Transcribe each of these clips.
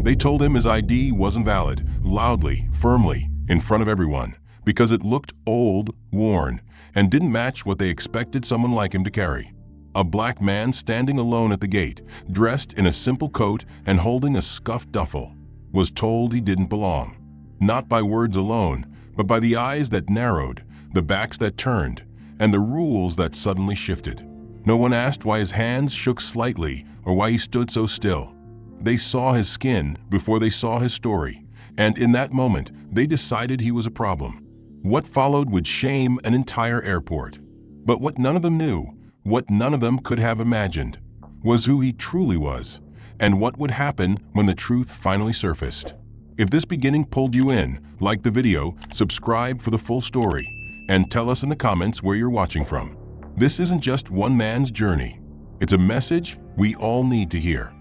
They told him his ID wasn't valid, loudly, firmly, in front of everyone, because it looked old, worn, and didn't match what they expected someone like him to carry. A black man standing alone at the gate, dressed in a simple coat and holding a scuffed duffel, was told he didn't belong. Not by words alone, but by the eyes that narrowed, the backs that turned, and the rules that suddenly shifted. No one asked why his hands shook slightly or why he stood so still. They saw his skin before they saw his story, and in that moment, they decided he was a problem. What followed would shame an entire airport. But what none of them knew, what none of them could have imagined, was who he truly was, and what would happen when the truth finally surfaced. If this beginning pulled you in, like the video, subscribe for the full story, and tell us in the comments where you're watching from. This isn't just one man's journey. It's a message we all need to hear.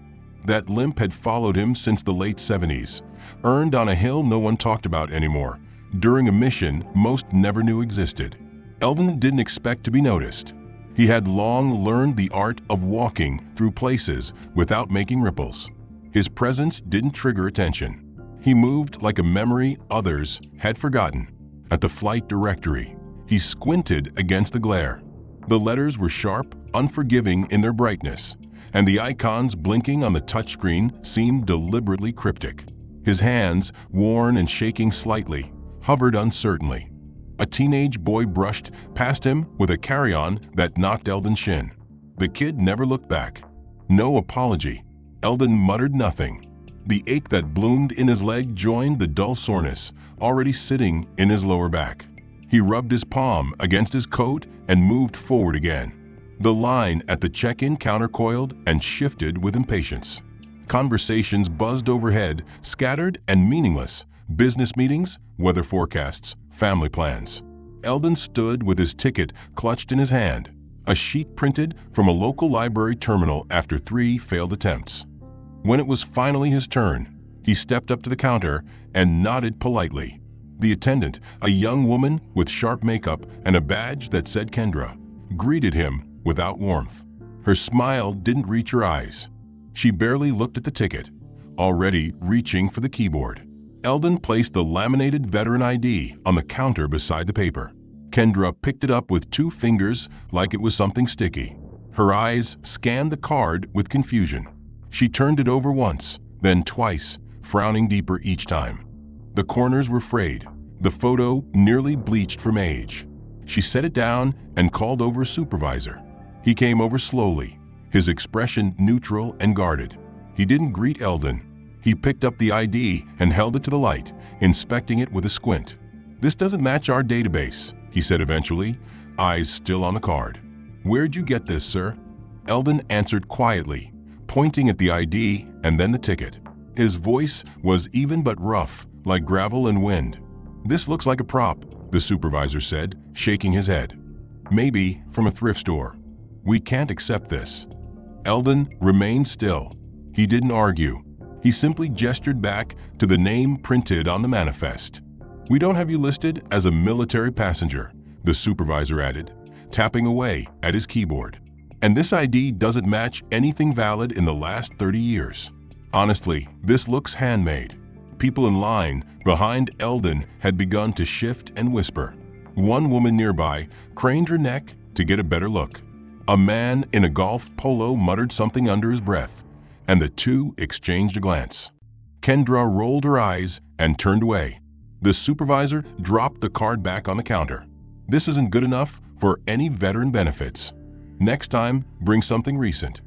That limp had followed him since the late 70s, earned on a hill no one talked about anymore, during a mission most never knew existed. Eldon didn't expect to be noticed. He had long learned the art of walking through places without making ripples. His presence didn't trigger attention. He moved like a memory others had forgotten. At the flight directory, he squinted against the glare. The letters were sharp, unforgiving in their brightness, and the icons blinking on the touchscreen seemed deliberately cryptic. His hands, worn and shaking slightly, hovered uncertainly. A teenage boy brushed past him with a carry-on that knocked Eldon's shin. The kid never looked back. No apology. Eldon muttered nothing. The ache that bloomed in his leg joined the dull soreness already sitting in his lower back. He rubbed his palm against his coat and moved forward again. The line at the check-in counter coiled and shifted with impatience. Conversations buzzed overhead, scattered and meaningless. Business meetings, weather forecasts, family plans. Eldon stood with his ticket clutched in his hand, a sheet printed from a local library terminal after 3 failed attempts. When it was finally his turn, he stepped up to the counter and nodded politely. The attendant, a young woman with sharp makeup and a badge that said Kendra, greeted him without warmth. Her smile didn't reach her eyes. She barely looked at the ticket, already reaching for the keyboard. Eldon placed the laminated veteran ID on the counter beside the paper. Kendra picked it up with 2 fingers like it was something sticky. Her eyes scanned the card with confusion. She turned it over once, then twice, frowning deeper each time. The corners were frayed, the photo nearly bleached from age. She set it down and called over a supervisor. He came over slowly, his expression neutral and guarded. He didn't greet Eldon. He picked up the ID and held it to the light, inspecting it with a squint. "This doesn't match our database," he said eventually, eyes still on the card. "Where'd you get this, sir?" Eldon answered quietly, pointing at the ID and then the ticket. His voice was even but rough, like gravel and wind. "This looks like a prop," the supervisor said, shaking his head. "Maybe from a thrift store. We can't accept this." Eldon remained still. He didn't argue. He simply gestured back to the name printed on the manifest. "We don't have you listed as a military passenger," the supervisor added, tapping away at his keyboard. "And this ID doesn't match anything valid in the last 30 years. Honestly, this looks handmade." People in line behind Eldon had begun to shift and whisper. One woman nearby craned her neck to get a better look. A man in a golf polo muttered something under his breath, and the 2 exchanged a glance. Kendra rolled her eyes and turned away. The supervisor dropped the card back on the counter. "This isn't good enough for any veteran benefits. Next time, bring something recent."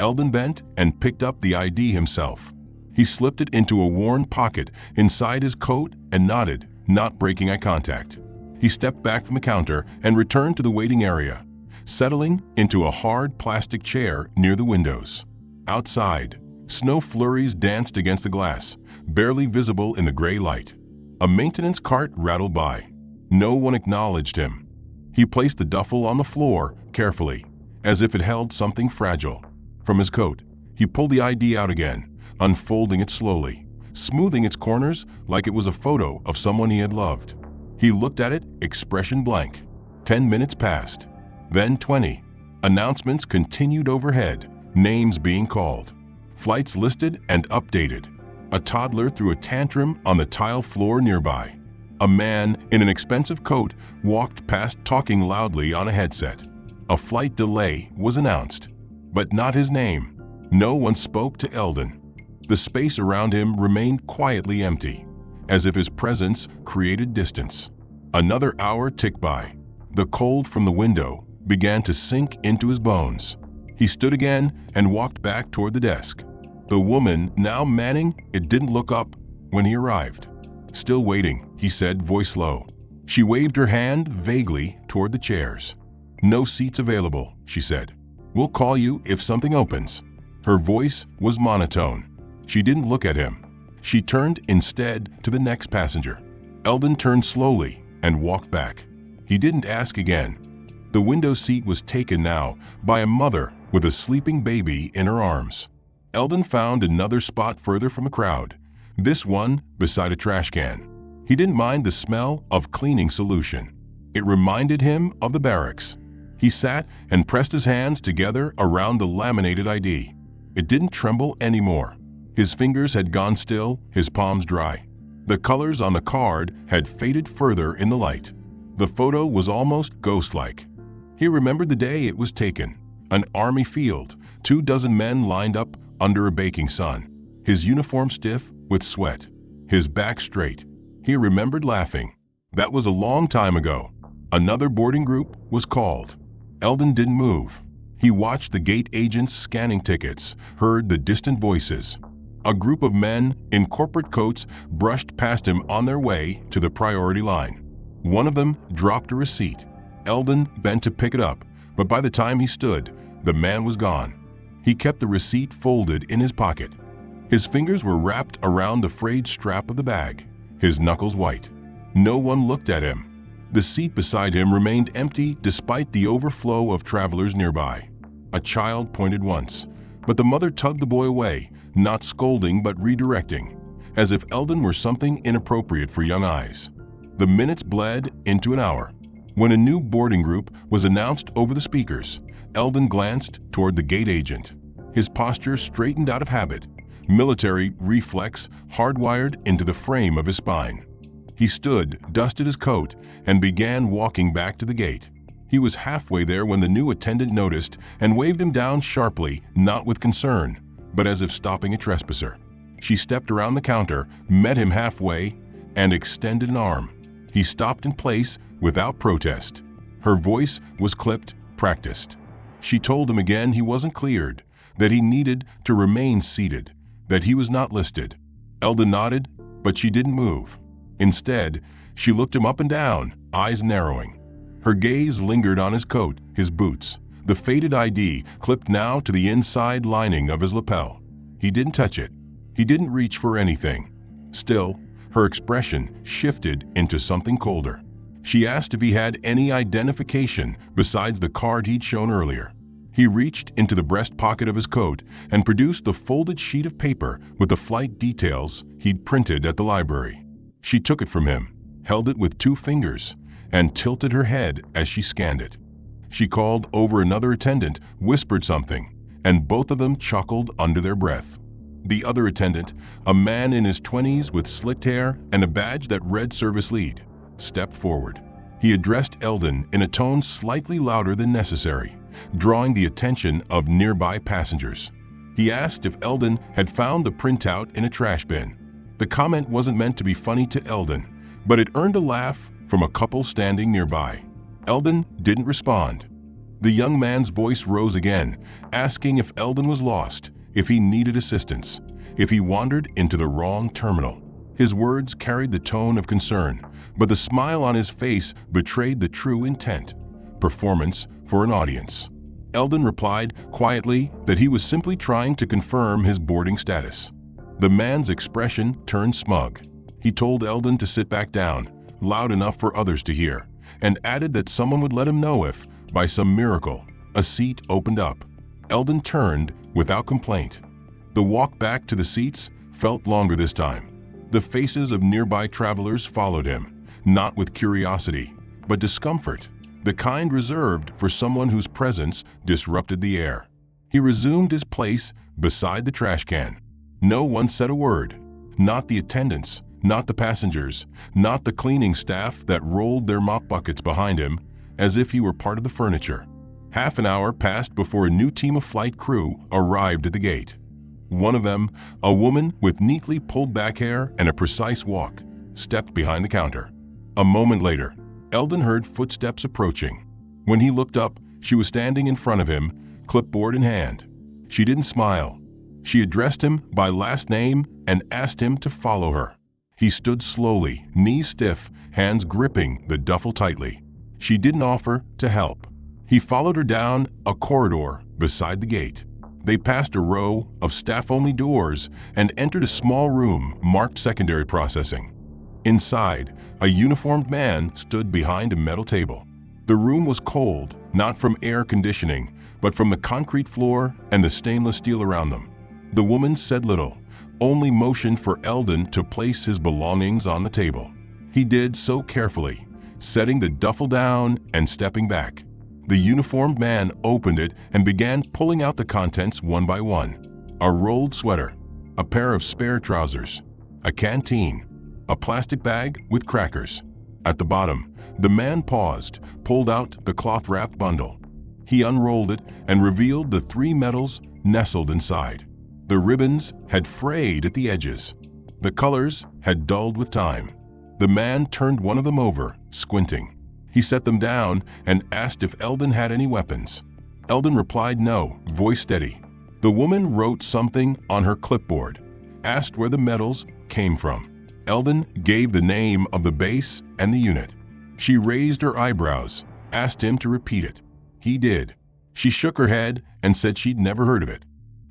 Eldon bent and picked up the ID himself. He slipped it into a worn pocket inside his coat and nodded, not breaking eye contact. He stepped back from the counter and returned to the waiting area, settling into a hard plastic chair near the windows. Outside, snow flurries danced against the glass, barely visible in the gray light. A maintenance cart rattled by. No one acknowledged him. He placed the duffel on the floor carefully, as if it held something fragile. From his coat, he pulled the ID out again, unfolding it slowly, smoothing its corners like it was a photo of someone he had loved. He looked at it, expression blank. 10 minutes passed. Then 20. Announcements continued overhead, names being called. Flights listed and updated. A toddler threw a tantrum on the tile floor nearby. A man in an expensive coat walked past talking loudly on a headset. A flight delay was announced, but not his name. No one spoke to Eldon. The space around him remained quietly empty, as if his presence created distance. Another hour ticked by. The cold from the window began to sink into his bones. He stood again and walked back toward the desk. The woman, now manning it, didn't look up when he arrived. "Still waiting," he said, voice low. She waved her hand vaguely toward the chairs. "No seats available," she said. "We'll call you if something opens." Her voice was monotone. She didn't look at him. She turned instead to the next passenger. Eldon turned slowly and walked back. He didn't ask again. The window seat was taken now by a mother with a sleeping baby in her arms. Eldon found another spot further from the crowd, this one beside a trash can. He didn't mind the smell of cleaning solution. It reminded him of the barracks. He sat and pressed his hands together around the laminated ID. It didn't tremble anymore. His fingers had gone still, his palms dry. The colors on the card had faded further in the light. The photo was almost ghost-like. He remembered the day it was taken. An army field, 24 men lined up under a baking sun. His uniform stiff with sweat, his back straight. He remembered laughing. That was a long time ago. Another boarding group was called. Eldon didn't move. He watched the gate agents scanning tickets, heard the distant voices. A group of men in corporate coats brushed past him on their way to the priority line. One of them dropped a receipt. Eldon bent to pick it up, but by the time he stood, the man was gone. He kept the receipt folded in his pocket. His fingers were wrapped around the frayed strap of the bag, his knuckles white. No one looked at him. The seat beside him remained empty despite the overflow of travelers nearby. A child pointed once, but the mother tugged the boy away, not scolding but redirecting, as if Eldon were something inappropriate for young eyes. The minutes bled into an hour. When a new boarding group was announced over the speakers, Eldon glanced toward the gate agent. His posture straightened out of habit, military reflex hardwired into the frame of his spine. He stood, dusted his coat, and began walking back to the gate. He was halfway there when the new attendant noticed and waved him down sharply, not with concern, but as if stopping a trespasser. She stepped around the counter, met him halfway, and extended an arm. He stopped in place without protest. Her voice was clipped, practiced. She told him again he wasn't cleared, that he needed to remain seated, that he was not listed. Eldon nodded, but she didn't move. Instead, she looked him up and down, eyes narrowing. Her gaze lingered on his coat, his boots, the faded ID clipped now to the inside lining of his lapel. He didn't touch it. He didn't reach for anything. Still, her expression shifted into something colder. She asked if he had any identification besides the card he'd shown earlier. He reached into the breast pocket of his coat and produced the folded sheet of paper with the flight details he'd printed at the library. She took it from him, held it with 2 fingers, and tilted her head as she scanned it. She called over another attendant, whispered something, and both of them chuckled under their breath. The other attendant, a man in his 20s with slicked hair and a badge that read service lead, stepped forward. He addressed Eldon in a tone slightly louder than necessary, drawing the attention of nearby passengers. He asked if Eldon had found the printout in a trash bin. The comment wasn't meant to be funny to Eldon, but it earned a laugh from a couple standing nearby. Eldon didn't respond. The young man's voice rose again, asking if Eldon was lost, if he needed assistance, if he wandered into the wrong terminal. His words carried the tone of concern, but the smile on his face betrayed the true intent: performance for an audience. Eldon replied quietly that he was simply trying to confirm his boarding status. The man's expression turned smug. He told Eldon to sit back down, loud enough for others to hear, and added that someone would let him know if, by some miracle, a seat opened up. Eldon turned without complaint. The walk back to the seats felt longer this time. The faces of nearby travelers followed him, not with curiosity, but discomfort, the kind reserved for someone whose presence disrupted the air. He resumed his place beside the trash can. No one said a word. not the attendants, not the passengers, not the cleaning staff that rolled their mop buckets behind him as if he were part of the furniture. Half an hour passed before a new team of flight crew arrived at the gate. One of them, a woman with neatly pulled back hair and a precise walk, stepped behind the counter. A moment later, Eldon heard footsteps approaching. When he looked up, she was standing in front of him, clipboard in hand. She didn't smile. She addressed him by last name and asked him to follow her. He stood slowly, knees stiff, hands gripping the duffel tightly. She didn't offer to help. He followed her down a corridor beside the gate. They passed a row of staff-only doors and entered a small room marked secondary processing. Inside, a uniformed man stood behind a metal table. The room was cold, not from air conditioning, but from the concrete floor and the stainless steel around them. The woman said little, only motioned for Eldon to place his belongings on the table. He did so carefully, setting the duffel down and stepping back. The uniformed man opened it and began pulling out the contents one by one. A rolled sweater, a pair of spare trousers, a canteen, a plastic bag with crackers. At the bottom, the man paused, pulled out the cloth-wrapped bundle. He unrolled it and revealed the 3 medals nestled inside. The ribbons had frayed at the edges. The colors had dulled with time. The man turned one of them over, squinting. He set them down and asked if Eldon had any weapons. Eldon replied no, voice steady. The woman wrote something on her clipboard, asked where the medals came from. Eldon gave the name of the base and the unit. She raised her eyebrows, asked him to repeat it. He did. She shook her head and said she'd never heard of it.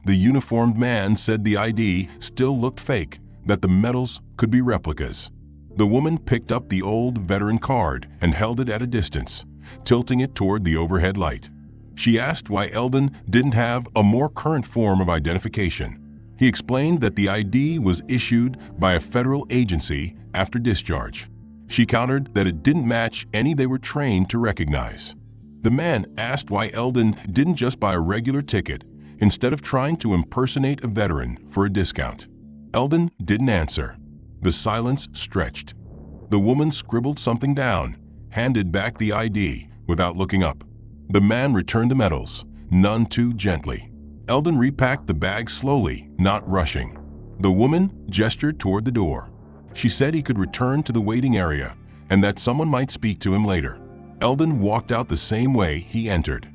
The uniformed man said the ID still looked fake, that the medals could be replicas. The woman picked up the old veteran card and held it at a distance, tilting it toward the overhead light. She asked why Eldon didn't have a more current form of identification. He explained that the ID was issued by a federal agency after discharge. She countered that it didn't match any they were trained to recognize. The man asked why Eldon didn't just buy a regular ticket instead of trying to impersonate a veteran for a discount. Eldon didn't answer. The silence stretched. The woman scribbled something down, handed back the ID without looking up. The man returned the medals, none too gently. Eldon repacked the bag slowly, not rushing. The woman gestured toward the door. She said he could return to the waiting area and that someone might speak to him later. Eldon walked out the same way he entered.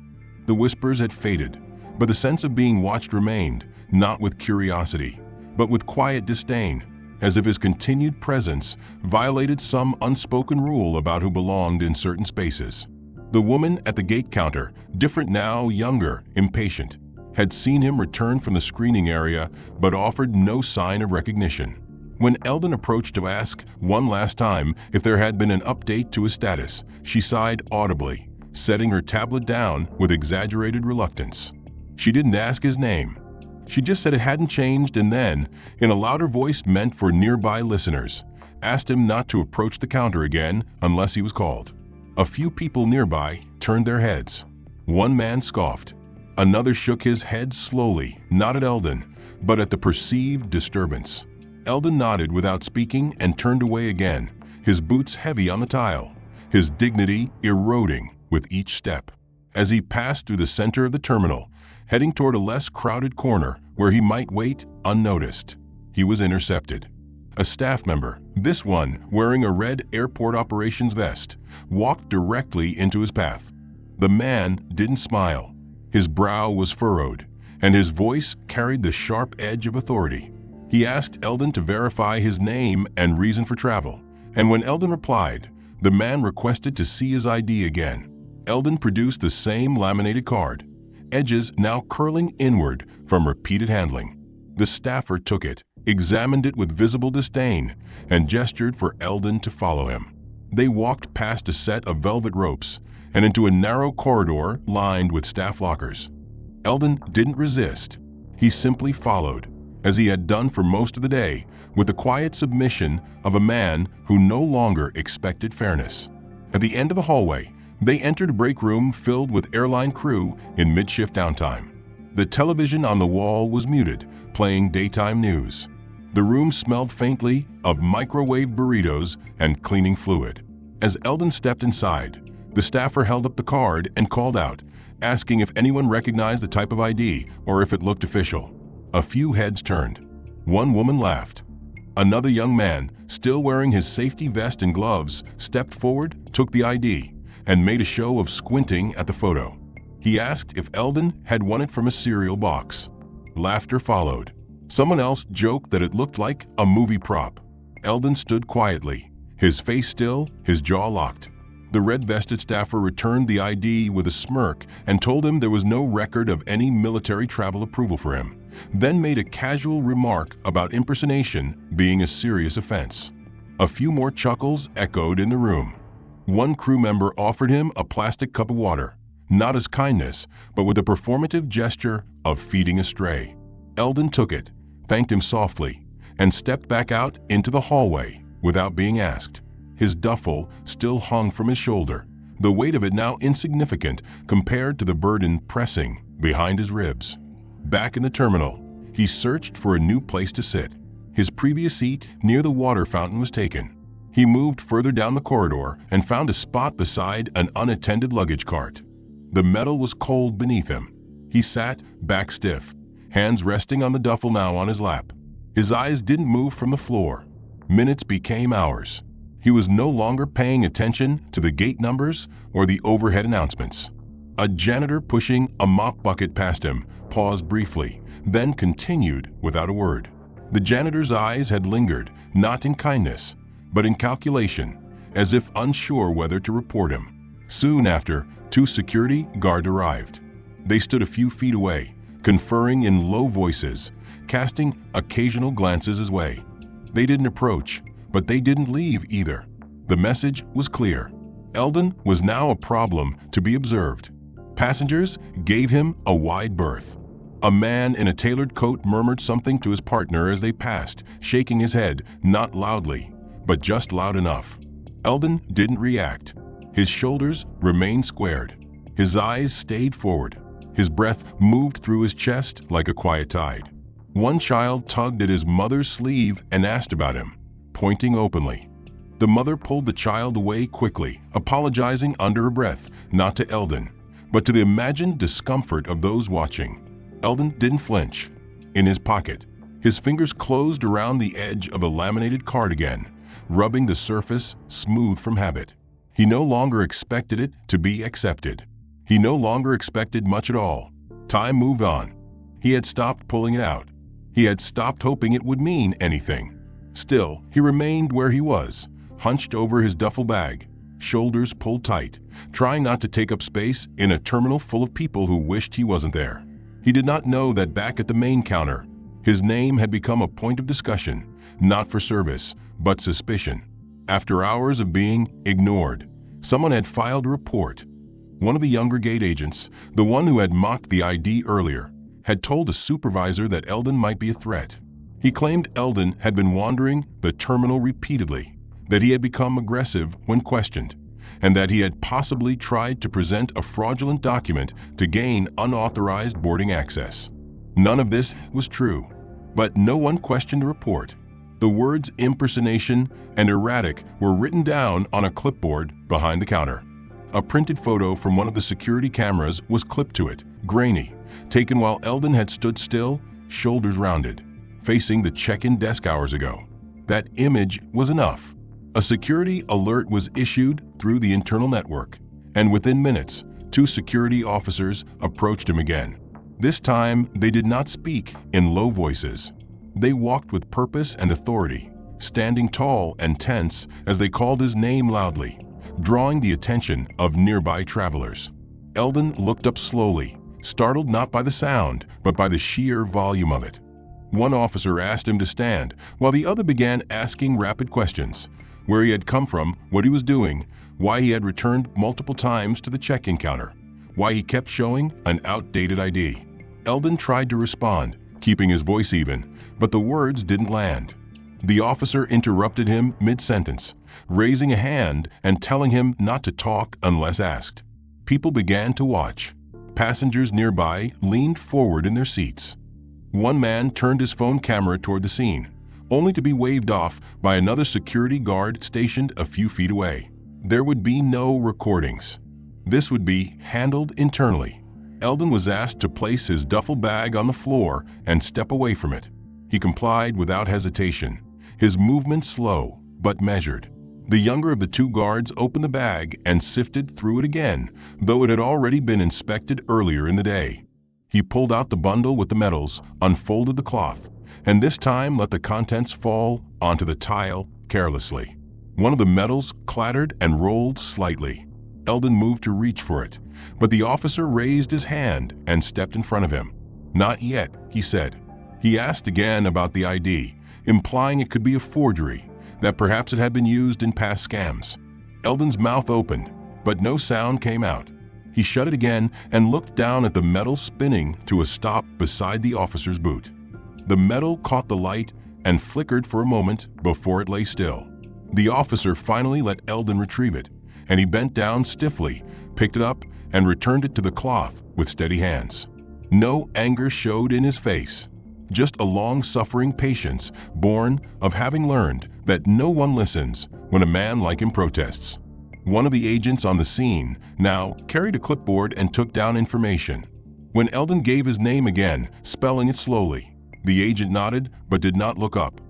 The whispers had faded, but the sense of being watched remained, not with curiosity, but with quiet disdain, as if his continued presence violated some unspoken rule about who belonged in certain spaces. The woman at the gate counter, different now, younger, impatient, had seen him return from the screening area but offered no sign of recognition. When Eldon approached to ask one last time if there had been an update to his status, she sighed audibly, setting her tablet down with exaggerated reluctance. She didn't ask his name. She just said it hadn't changed and then, in a louder voice meant for nearby listeners, asked him not to approach the counter again unless he was called. A few people nearby turned their heads. One man scoffed. Another shook his head slowly, not at Eldon, but at the perceived disturbance. Eldon nodded without speaking and turned away again, his boots heavy on the tile, his dignity eroding with each step. As he passed through the center of the terminal, heading toward a less crowded corner where he might wait unnoticed, he was intercepted. A staff member, this one wearing a red airport operations vest, walked directly into his path. The man didn't smile. His brow was furrowed, and his voice carried the sharp edge of authority. He asked Eldon to verify his name and reason for travel, and when Eldon replied, the man requested to see his ID again. Eldon produced the same laminated card, edges now curling inward from repeated handling. The staffer took it, examined it with visible disdain, and gestured for Eldon to follow him. They walked past a set of velvet ropes and into a narrow corridor lined with staff lockers. Eldon didn't resist. He simply followed, as he had done for most of the day, with the quiet submission of a man who no longer expected fairness. At the end of the hallway, they entered a break room filled with airline crew in mid-shift downtime. The television on the wall was muted, playing daytime news. The room smelled faintly of microwave burritos and cleaning fluid. As Eldon stepped inside, the staffer held up the card and called out, asking if anyone recognized the type of ID or if it looked official. A few heads turned. One woman laughed. Another young man, still wearing his safety vest and gloves, stepped forward, took the ID, and made a show of squinting at the photo. He asked if Eldon had won it from a cereal box. Laughter followed. Someone else joked that it looked like a movie prop. Eldon stood quietly, his face still, his jaw locked. The red-vested staffer returned the ID with a smirk and told him there was no record of any military travel approval for him, then made a casual remark about impersonation being a serious offense. A few more chuckles echoed in the room. One crew member offered him a plastic cup of water, not as kindness, but with a performative gesture of feeding a stray. Eldon took it, thanked him softly, and stepped back out into the hallway without being asked. His duffel still hung from his shoulder, the weight of it now insignificant compared to the burden pressing behind his ribs. Back in the terminal, he searched for a new place to sit. His previous seat near the water fountain was taken. He moved further down the corridor and found a spot beside an unattended luggage cart. The metal was cold beneath him. He sat, back stiff, hands resting on the duffel now on his lap. His eyes didn't move from the floor. Minutes became hours. He was no longer paying attention to the gate numbers or the overhead announcements. A janitor pushing a mop bucket past him paused briefly, then continued without a word. The janitor's eyes had lingered, not in kindness, but in calculation, as if unsure whether to report him. Soon after, 2 security guards arrived. They stood a few feet away, conferring in low voices, casting occasional glances his way. They didn't approach, but they didn't leave either. The message was clear. Eldon was now a problem to be observed. Passengers gave him a wide berth. A man in a tailored coat murmured something to his partner as they passed, shaking his head, not loudly, but just loud enough. Eldon didn't react. His shoulders remained squared. His eyes stayed forward. His breath moved through his chest like a quiet tide. One child tugged at his mother's sleeve and asked about him, pointing openly. The mother pulled the child away quickly, apologizing under her breath, not to Eldon, but to the imagined discomfort of those watching. Eldon didn't flinch. In his pocket, his fingers closed around the edge of a laminated card again, rubbing the surface smooth from habit. He no longer expected it to be accepted. He no longer expected much at all. Time moved on. He had stopped pulling it out. He had stopped hoping it would mean anything. Still, he remained where he was, hunched over his duffel bag, shoulders pulled tight, trying not to take up space in a terminal full of people who wished he wasn't there. He did not know that back at the main counter, his name had become a point of discussion, not for service, but suspicion. After hours of being ignored, someone had filed a report. One of the younger gate agents, the one who had mocked the ID earlier, had told a supervisor that Eldon might be a threat. He claimed Eldon had been wandering the terminal repeatedly, that he had become aggressive when questioned, and that he had possibly tried to present a fraudulent document to gain unauthorized boarding access. None of this was true, but no one questioned the report. The words impersonation and erratic were written down on a clipboard behind the counter. A printed photo from one of the security cameras was clipped to it, grainy, taken while Eldon had stood still, shoulders rounded, facing the check-in desk hours ago. That image was enough. A security alert was issued through the internal network, and within minutes, 2 security officers approached him again. This time, they did not speak in low voices. They walked with purpose and authority, standing tall and tense as they called his name loudly, drawing the attention of nearby travelers. Eldon looked up slowly, startled not by the sound, but by the sheer volume of it. One officer asked him to stand, while the other began asking rapid questions: where he had come from, what he was doing, why he had returned multiple times to the check-in counter, why he kept showing an outdated ID. Eldon tried to respond, keeping his voice even, but the words didn't land. The officer interrupted him mid-sentence, raising a hand and telling him not to talk unless asked. People began to watch. Passengers nearby leaned forward in their seats. One man turned his phone camera toward the scene, only to be waved off by another security guard stationed a few feet away. There would be no recordings. This would be handled internally. Eldon was asked to place his duffel bag on the floor and step away from it. He complied without hesitation, his movements slow but measured. The younger of the two guards opened the bag and sifted through it again, though it had already been inspected earlier in the day. He pulled out the bundle with the medals, unfolded the cloth, and this time let the contents fall onto the tile carelessly. One of the medals clattered and rolled slightly. Eldon moved to reach for it, but the officer raised his hand and stepped in front of him. "Not yet," he said. He asked again about the ID, implying it could be a forgery, that perhaps it had been used in past scams. Eldon's mouth opened, but no sound came out. He shut it again and looked down at the metal spinning to a stop beside the officer's boot. The metal caught the light and flickered for a moment before it lay still. The officer finally let Eldon retrieve it, and he bent down stiffly, picked it up, and returned it to the cloth with steady hands. No anger showed in his face, just a long-suffering patience born of having learned that no one listens when a man like him protests. One of the agents on the scene now carried a clipboard and took down information. When Eldon gave his name again, spelling it slowly, the agent nodded but did not look up.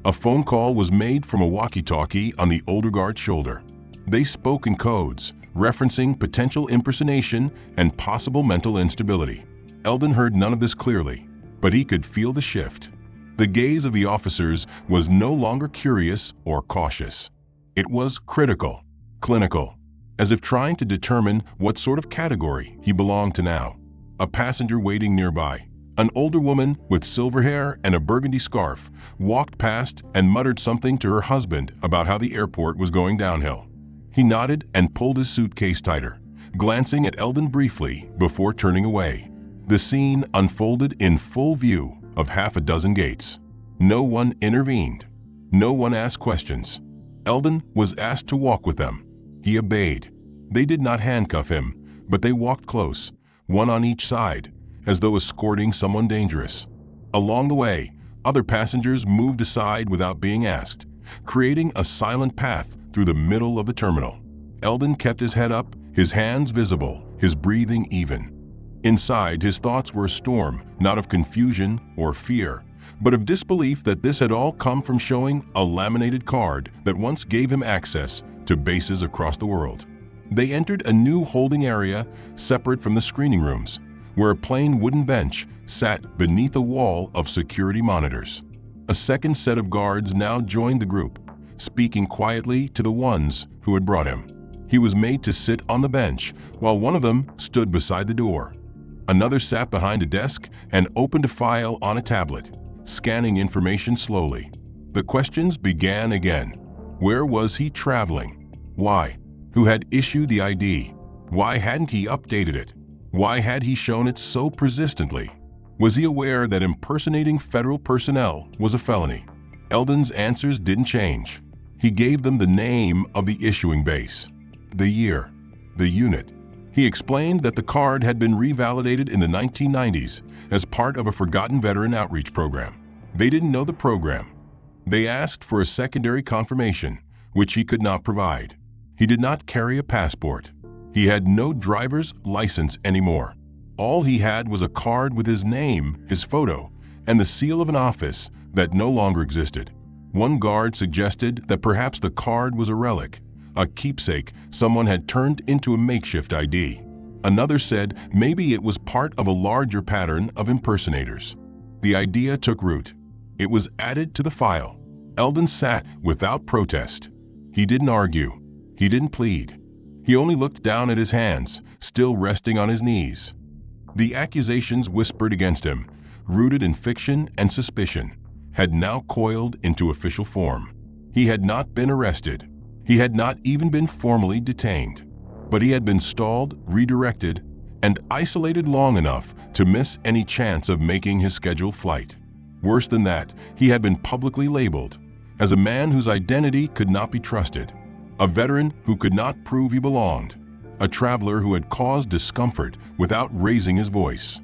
A phone call was made from a walkie-talkie on the older guard's shoulder. They spoke in codes, referencing potential impersonation and possible mental instability. Eldon heard none of this clearly, but he could feel the shift. The gaze of the officers was no longer curious or cautious. It was critical, clinical, as if trying to determine what sort of category he belonged to now. A passenger waiting nearby, an older woman with silver hair and a burgundy scarf, walked past and muttered something to her husband about how the airport was going downhill. He nodded and pulled his suitcase tighter, glancing at Eldon briefly before turning away. The scene unfolded in full view of half a dozen gates. No one intervened. No one asked questions. Eldon was asked to walk with them. He obeyed. They did not handcuff him, but they walked close, one on each side, as though escorting someone dangerous. Along the way, other passengers moved aside without being asked, creating a silent path through the middle of the terminal. Eldon kept his head up, his hands visible, his breathing even. Inside, his thoughts were a storm, not of confusion or fear, but of disbelief that this had all come from showing a laminated card that once gave him access to bases across the world. They entered a new holding area separate from the screening rooms, where a plain wooden bench sat beneath a wall of security monitors. A second set of guards now joined the group, speaking quietly to the ones who had brought him. He was made to sit on the bench, while one of them stood beside the door. Another sat behind a desk and opened a file on a tablet, scanning information slowly. The questions began again. Where was he traveling? Why? Who had issued the ID? Why hadn't he updated it? Why had he shown it so persistently? Was he aware that impersonating federal personnel was a felony? Eldon's answers didn't change. He gave them the name of the issuing base, the year, the unit. He explained that the card had been revalidated in the 1990s as part of a forgotten veteran outreach program. They didn't know the program. They asked for a secondary confirmation, which he could not provide. He did not carry a passport. He had no driver's license anymore. All he had was a card with his name, his photo, and the seal of an office that no longer existed. One guard suggested that perhaps the card was a relic, a keepsake someone had turned into a makeshift ID. Another said maybe it was part of a larger pattern of impersonators. The idea took root. It was added to the file. Eldon sat without protest. He didn't argue. He didn't plead. He only looked down at his hands, still resting on his knees. The accusations whispered against him, rooted in fiction and suspicion, had now coiled into official form. He had not been arrested. He had not even been formally detained, but he had been stalled, redirected, and isolated long enough to miss any chance of making his scheduled flight. Worse than that, he had been publicly labeled as a man whose identity could not be trusted, a veteran who could not prove he belonged, a traveler who had caused discomfort without raising his voice.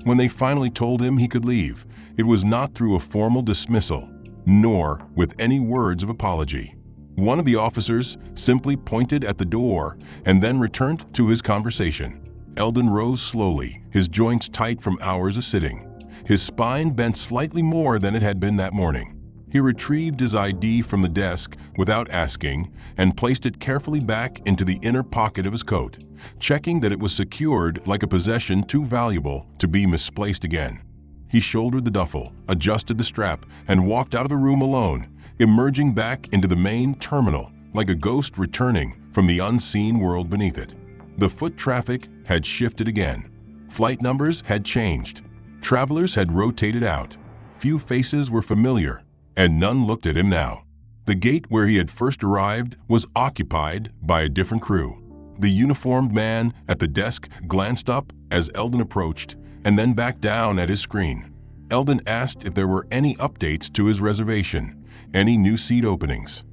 When they finally told him he could leave, it was not through a formal dismissal, nor with any words of apology. One of the officers simply pointed at the door and then returned to his conversation. Eldon rose slowly, his joints tight from hours of sitting. His spine bent slightly more than it had been that morning. He retrieved his ID from the desk without asking and placed it carefully back into the inner pocket of his coat, checking that it was secured like a possession too valuable to be misplaced again. He shouldered the duffel, adjusted the strap, and walked out of the room alone, emerging back into the main terminal like a ghost returning from the unseen world beneath it. The foot traffic had shifted again. Flight numbers had changed. Travelers had rotated out. Few faces were familiar, and none looked at him now. The gate where he had first arrived was occupied by a different crew. The uniformed man at the desk glanced up as Eldon approached, and then back down at his screen. Eldon asked if there were any updates to his reservation, any new seat openings.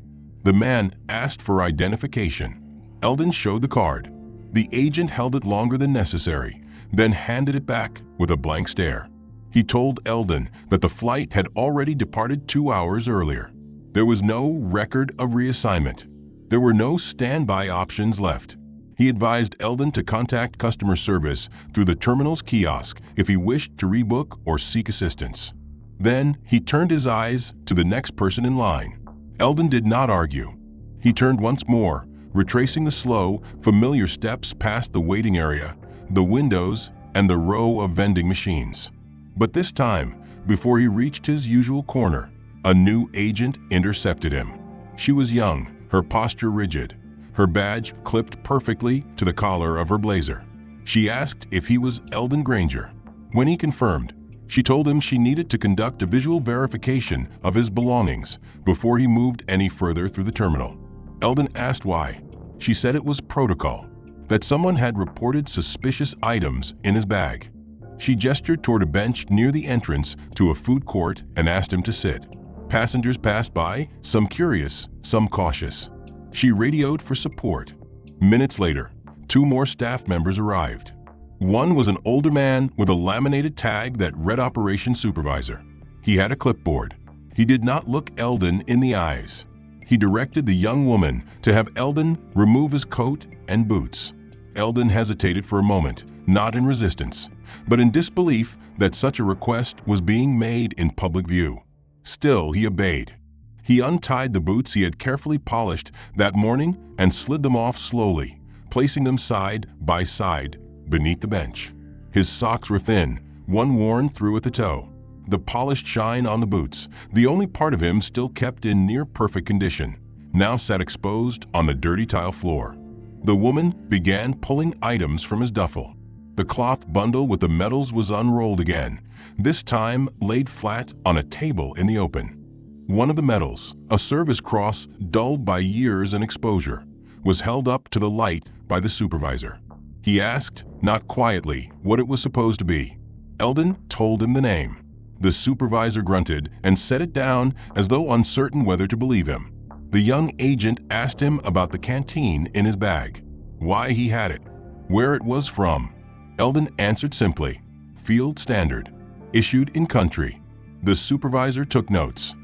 The man asked for identification. Eldon showed the card. The agent held it longer than necessary, then handed it back with a blank stare. He told Eldon that the flight had already departed 2 hours earlier. There was no record of reassignment. There were no standby options left. He advised Eldon to contact customer service through the terminal's kiosk if he wished to rebook or seek assistance. Then he turned his eyes to the next person in line. Eldon did not argue. He turned once more, retracing the slow, familiar steps past the waiting area, the windows, and the row of vending machines. But this time, before he reached his usual corner, a new agent intercepted him. She was young, her posture rigid, her badge clipped perfectly to the collar of her blazer. She asked if he was Eldon Granger. When he confirmed, she told him she needed to conduct a visual verification of his belongings before he moved any further through the terminal. Eldon asked why. She said it was protocol, that someone had reported suspicious items in his bag. She gestured toward a bench near the entrance to a food court and asked him to sit. Passengers passed by, some curious, some cautious. She radioed for support. Minutes later, 2 more staff members arrived. One was an older man with a laminated tag that read Operation Supervisor. He had a clipboard. He did not look Eldon in the eyes. He directed the young woman to have Eldon remove his coat and boots. Eldon hesitated for a moment, not in resistance, but in disbelief that such a request was being made in public view. Still, he obeyed. He untied the boots he had carefully polished that morning and slid them off slowly, placing them side by side beneath the bench. His socks were thin, one worn through at the toe. The polished shine on the boots, the only part of him still kept in near-perfect condition, now sat exposed on the dirty tile floor. The woman began pulling items from his duffel. The cloth bundle with the medals was unrolled again, this time laid flat on a table in the open. One of the medals, a service cross dulled by years and exposure, was held up to the light by the supervisor. He asked, not quietly, what it was supposed to be. Eldon told him the name. The supervisor grunted and set it down as though uncertain whether to believe him. The young agent asked him about the canteen in his bag, why he had it, where it was from. Eldon answered simply, Field Standard, issued in country. The supervisor took notes.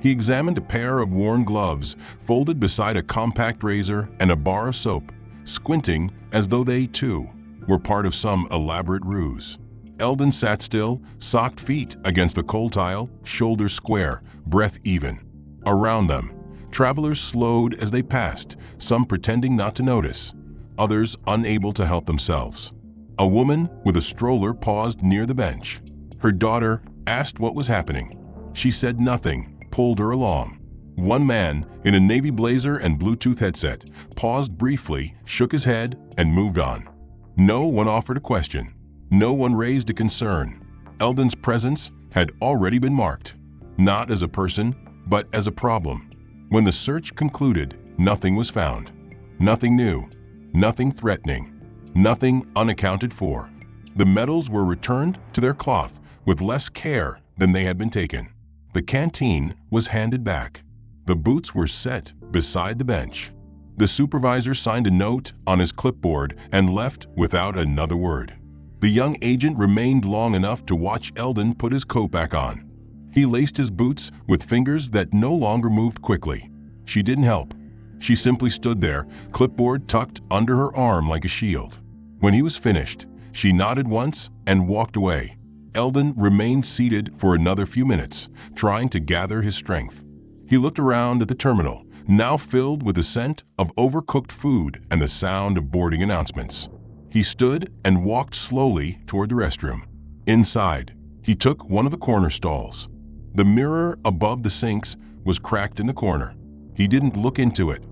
He examined a pair of worn gloves folded beside a compact razor and a bar of soap, squinting as though they, too, were part of some elaborate ruse. Eldon sat still, socked feet against the coal tile, shoulders square, breath even. Around them, travelers slowed as they passed, some pretending not to notice, others unable to help themselves. A woman with a stroller paused near the bench. Her daughter asked what was happening. She said nothing, pulled her along. One man, in a navy blazer and Bluetooth headset, paused briefly, shook his head, and moved on. No one offered a question. No one raised a concern. Eldon's presence had already been marked, not as a person, but as a problem. When the search concluded, nothing was found. Nothing new, nothing threatening, nothing unaccounted for. The medals were returned to their cloth with less care than they had been taken. The canteen was handed back. The boots were set beside the bench. The supervisor signed a note on his clipboard and left without another word. The young agent remained long enough to watch Eldon put his coat back on. He laced his boots with fingers that no longer moved quickly. She didn't help. She simply stood there, clipboard tucked under her arm like a shield. When he was finished, she nodded once and walked away. Eldon remained seated for another few minutes, trying to gather his strength. He looked around at the terminal, now filled with the scent of overcooked food and the sound of boarding announcements. He stood and walked slowly toward the restroom. Inside, he took one of the corner stalls. The mirror above the sinks was cracked in the corner. He didn't look into it.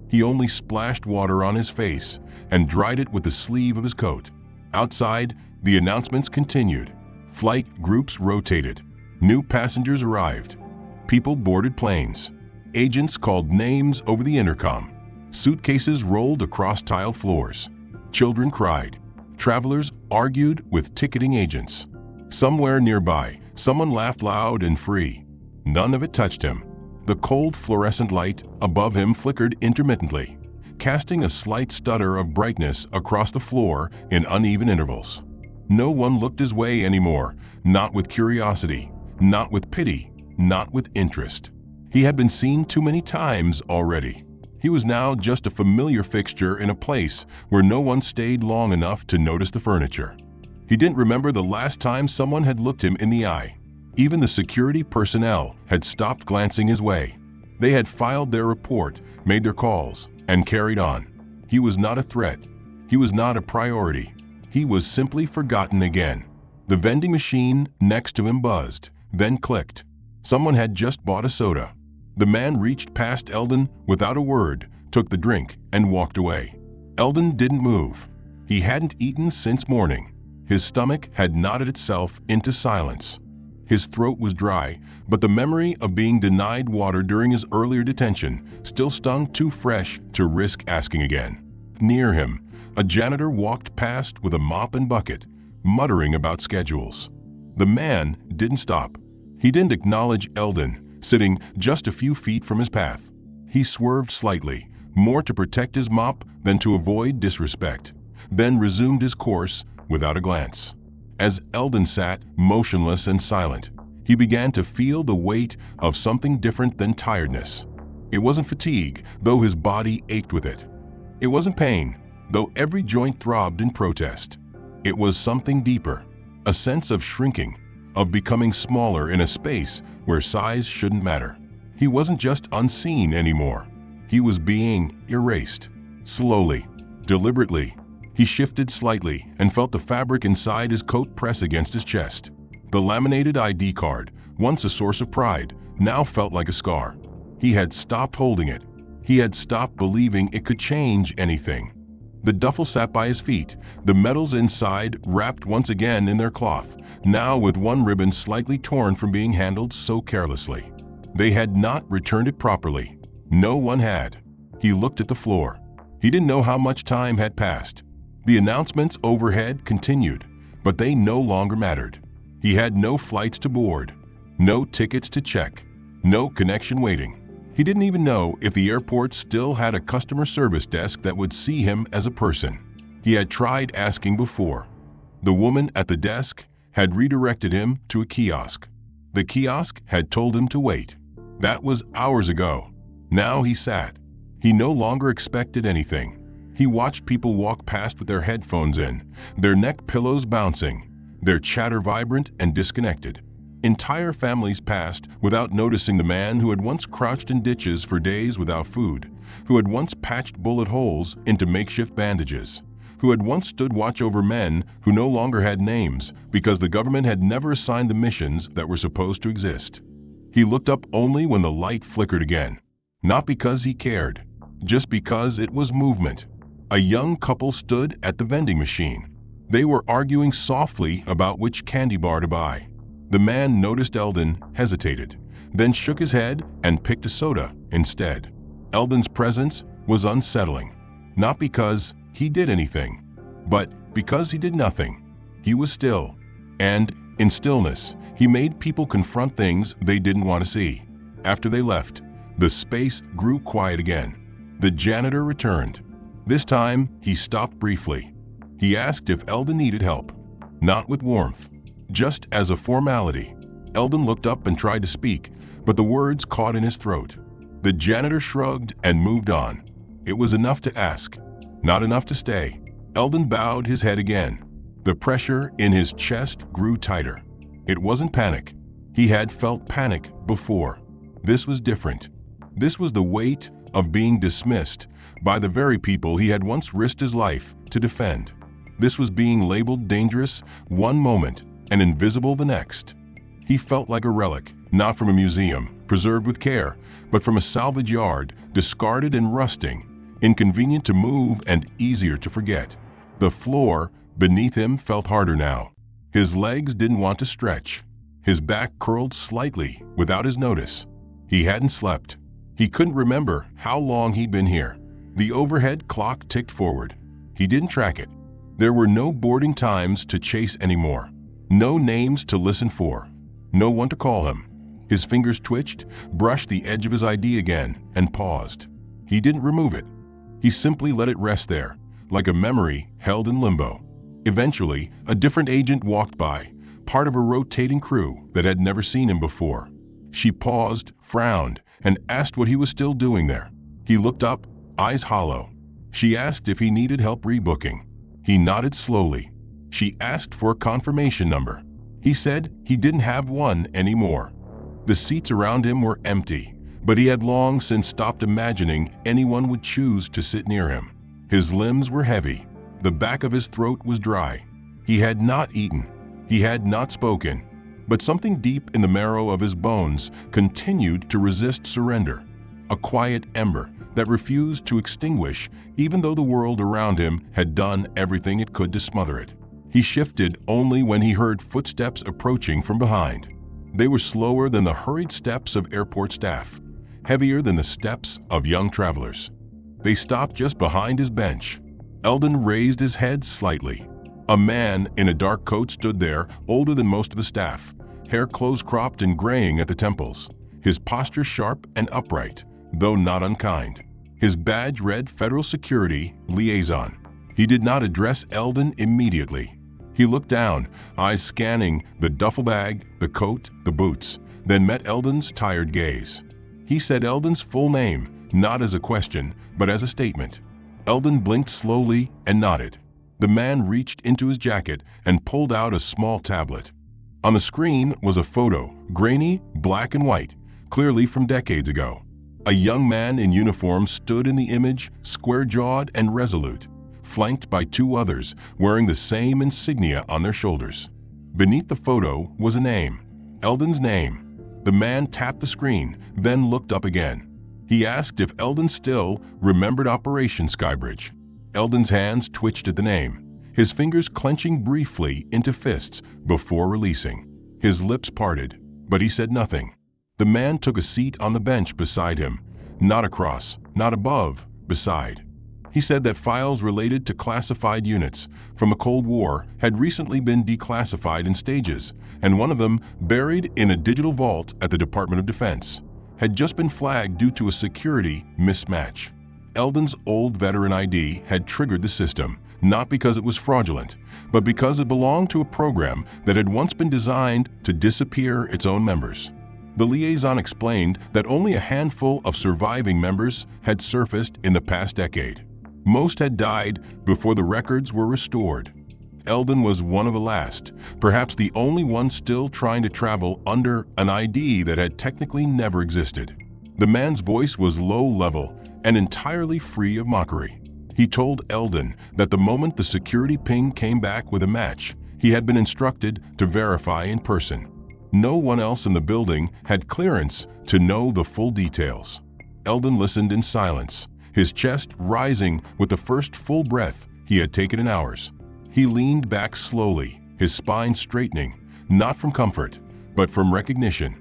He only splashed water on his face and dried it with the sleeve of his coat. Outside, the announcements continued. Flight groups rotated. New passengers arrived. People boarded planes. Agents called names over the intercom. Suitcases rolled across tile floors. Children cried. Travelers argued with ticketing agents. Somewhere nearby, someone laughed loud and free. None of it touched him. The cold fluorescent light above him flickered intermittently, casting a slight stutter of brightness across the floor in uneven intervals. No one looked his way anymore, not with curiosity, not with pity, not with interest. He had been seen too many times already. He was now just a familiar fixture in a place where no one stayed long enough to notice the furniture. He didn't remember the last time someone had looked him in the eye. Even the security personnel had stopped glancing his way. They had filed their report, made their calls, and carried on. He was not a threat. He was not a priority. He was simply forgotten again. The vending machine next to him buzzed, then clicked. Someone had just bought a soda. The man reached past Eldon without a word, took the drink, and walked away. Eldon didn't move. He hadn't eaten since morning. His stomach had knotted itself into silence. His throat was dry, but the memory of being denied water during his earlier detention still stung too fresh to risk asking again. Near him, a janitor walked past with a mop and bucket, muttering about schedules. The man didn't stop. He didn't acknowledge Eldon, sitting just a few feet from his path. He swerved slightly, more to protect his mop than to avoid disrespect, then resumed his course without a glance. As Eldon sat, motionless and silent, he began to feel the weight of something different than tiredness. It wasn't fatigue, though his body ached with it. It wasn't pain, though every joint throbbed in protest. It was something deeper, a sense of shrinking, of becoming smaller in a space where size shouldn't matter. He wasn't just unseen anymore. He was being erased. Slowly, deliberately. He shifted slightly and felt the fabric inside his coat press against his chest. The laminated ID card, once a source of pride, now felt like a scar. He had stopped holding it. He had stopped believing it could change anything. The duffel sat by his feet, the metals inside wrapped once again in their cloth, now with one ribbon slightly torn from being handled so carelessly. They had not returned it properly. No one had. He looked at the floor. He didn't know how much time had passed. The announcements overhead continued, but they no longer mattered. He had no flights to board, no tickets to check, no connection waiting. He didn't even know if the airport still had a customer service desk that would see him as a person. He had tried asking before. The woman at the desk had redirected him to a kiosk. The kiosk had told him to wait. That was hours ago. Now he sat. He no longer expected anything. He watched people walk past with their headphones in, their neck pillows bouncing, their chatter vibrant and disconnected. Entire families passed without noticing the man who had once crouched in ditches for days without food, who had once patched bullet holes into makeshift bandages, who had once stood watch over men who no longer had names because the government had never assigned the missions that were supposed to exist. He looked up only when the light flickered again, not because he cared, just because it was movement. A young couple stood at the vending machine. They were arguing softly about which candy bar to buy. The man noticed Eldon, hesitated, then shook his head and picked a soda instead. Eldon's presence was unsettling, not because he did anything, but because he did nothing. He was still, and in stillness, he made people confront things they didn't want to see. After they left, the space grew quiet again. The janitor returned. This time, he stopped briefly. He asked if Eldon needed help, not with warmth, just as a formality. Eldon looked up and tried to speak, but the words caught in his throat. The janitor shrugged and moved on. It was enough to ask, not enough to stay. Eldon bowed his head again. The pressure in his chest grew tighter. It wasn't panic. He had felt panic before. This was different. This was the weight of being dismissed by the very people he had once risked his life to defend. This was being labeled dangerous one moment and invisible the next. He felt like a relic, not from a museum, preserved with care, but from a salvage yard, discarded and rusting, inconvenient to move and easier to forget. The floor beneath him felt harder now. His legs didn't want to stretch. His back curled slightly without his notice. He hadn't slept. He couldn't remember how long he'd been here. The overhead clock ticked forward. He didn't track it. There were no boarding times to chase anymore. No names to listen for. No one to call him. His fingers twitched, brushed the edge of his ID again, and paused. He didn't remove it. He simply let it rest there, like a memory held in limbo. Eventually, a different agent walked by, part of a rotating crew that had never seen him before. She paused, frowned, and asked what he was still doing there. He looked up, eyes hollow. She asked if he needed help rebooking. He nodded slowly. She asked for a confirmation number. He said he didn't have one anymore. The seats around him were empty, but he had long since stopped imagining anyone would choose to sit near him. His limbs were heavy. The back of his throat was dry. He had not eaten. He had not spoken. But something deep in the marrow of his bones continued to resist surrender. A quiet ember that refused to extinguish even though the world around him had done everything it could to smother it. He shifted only when he heard footsteps approaching from behind. They were slower than the hurried steps of airport staff, heavier than the steps of young travelers. They stopped just behind his bench. Eldon raised his head slightly. A man in a dark coat stood there, older than most of the staff, hair close-cropped and graying at the temples, his posture sharp and upright, though not unkind. His badge read Federal Security Liaison. He did not address Eldon immediately. He looked down, eyes scanning the duffel bag, the coat, the boots, then met Eldon's tired gaze. He said Eldon's full name, not as a question, but as a statement. Eldon blinked slowly and nodded. The man reached into his jacket and pulled out a small tablet. On the screen was a photo, grainy, black and white, clearly from decades ago. A young man in uniform stood in the image, square-jawed and resolute, flanked by two others wearing the same insignia on their shoulders. Beneath the photo was a name, Eldon's name. The man tapped the screen, then looked up again. He asked if Eldon still remembered Operation Skybridge. Eldon's hands twitched at the name, his fingers clenching briefly into fists before releasing. His lips parted, but he said nothing. The man took a seat on the bench beside him, not across, not above, beside. He said that files related to classified units from the Cold War had recently been declassified in stages, and one of them, buried in a digital vault at the Department of Defense, had just been flagged due to a security mismatch. Eldon's old veteran ID had triggered the system, not because it was fraudulent, but because it belonged to a program that had once been designed to disappear its own members. The liaison explained that only a handful of surviving members had surfaced in the past decade. Most had died before the records were restored. Eldon was one of the last, perhaps the only one still trying to travel under an ID that had technically never existed. The man's voice was low-level and entirely free of mockery. He told Eldon that the moment the security ping came back with a match, he had been instructed to verify in person. No one else in the building had clearance to know the full details. Eldon listened in silence, his chest rising with the first full breath he had taken in hours. He leaned back slowly, his spine straightening, not from comfort, but from recognition.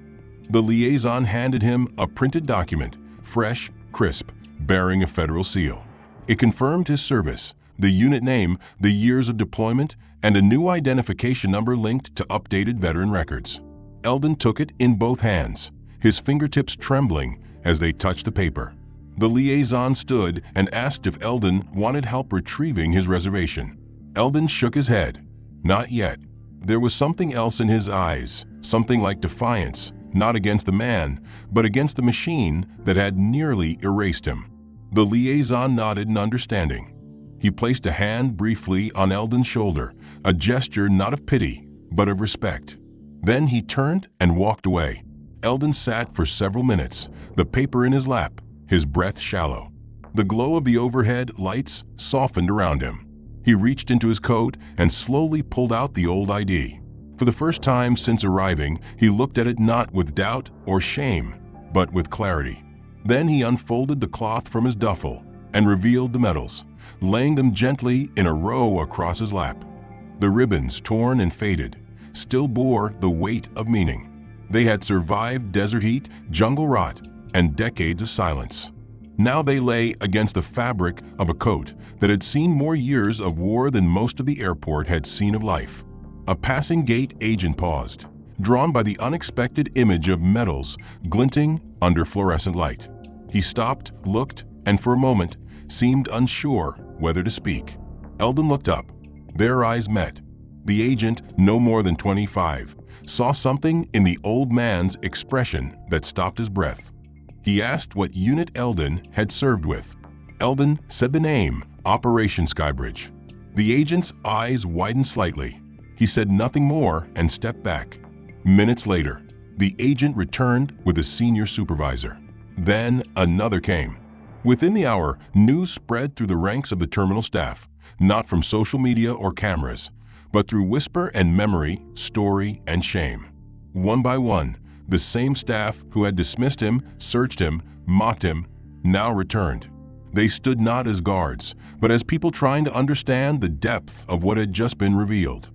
The liaison handed him a printed document, fresh, crisp, bearing a federal seal. It confirmed his service, the unit name, the years of deployment, and a new identification number linked to updated veteran records. Eldon took it in both hands, his fingertips trembling as they touched the paper. The liaison stood and asked if Eldon wanted help retrieving his reservation. Eldon shook his head. Not yet. There was something else in his eyes, something like defiance, not against the man, but against the machine that had nearly erased him. The liaison nodded in understanding. He placed a hand briefly on Eldon's shoulder, a gesture not of pity, but of respect. Then he turned and walked away. Eldon sat for several minutes, the paper in his lap, his breath shallow. The glow of the overhead lights softened around him. He reached into his coat and slowly pulled out the old ID. For the first time since arriving, he looked at it not with doubt or shame, but with clarity. Then he unfolded the cloth from his duffel and revealed the medals, laying them gently in a row across his lap. The ribbons, torn and faded, still bore the weight of meaning. They had survived desert heat, jungle rot, and decades of silence. Now they lay against the fabric of a coat that had seen more years of war than most of the airport had seen of life. A passing gate agent paused, drawn by the unexpected image of medals glinting under fluorescent light. He stopped, looked, and for a moment seemed unsure whether to speak. Eldon looked up. Their eyes met. The agent, no more than 25, saw something in the old man's expression that stopped his breath. He asked what unit Eldon had served with. Eldon said the name, Operation Skybridge. The agent's eyes widened slightly. He said nothing more and stepped back. Minutes later, the agent returned with a senior supervisor. Then another came. Within the hour, news spread through the ranks of the terminal staff, not from social media or cameras, but through whisper and memory, story and shame. One by one, the same staff who had dismissed him, searched him, mocked him, now returned. They stood not as guards, but as people trying to understand the depth of what had just been revealed.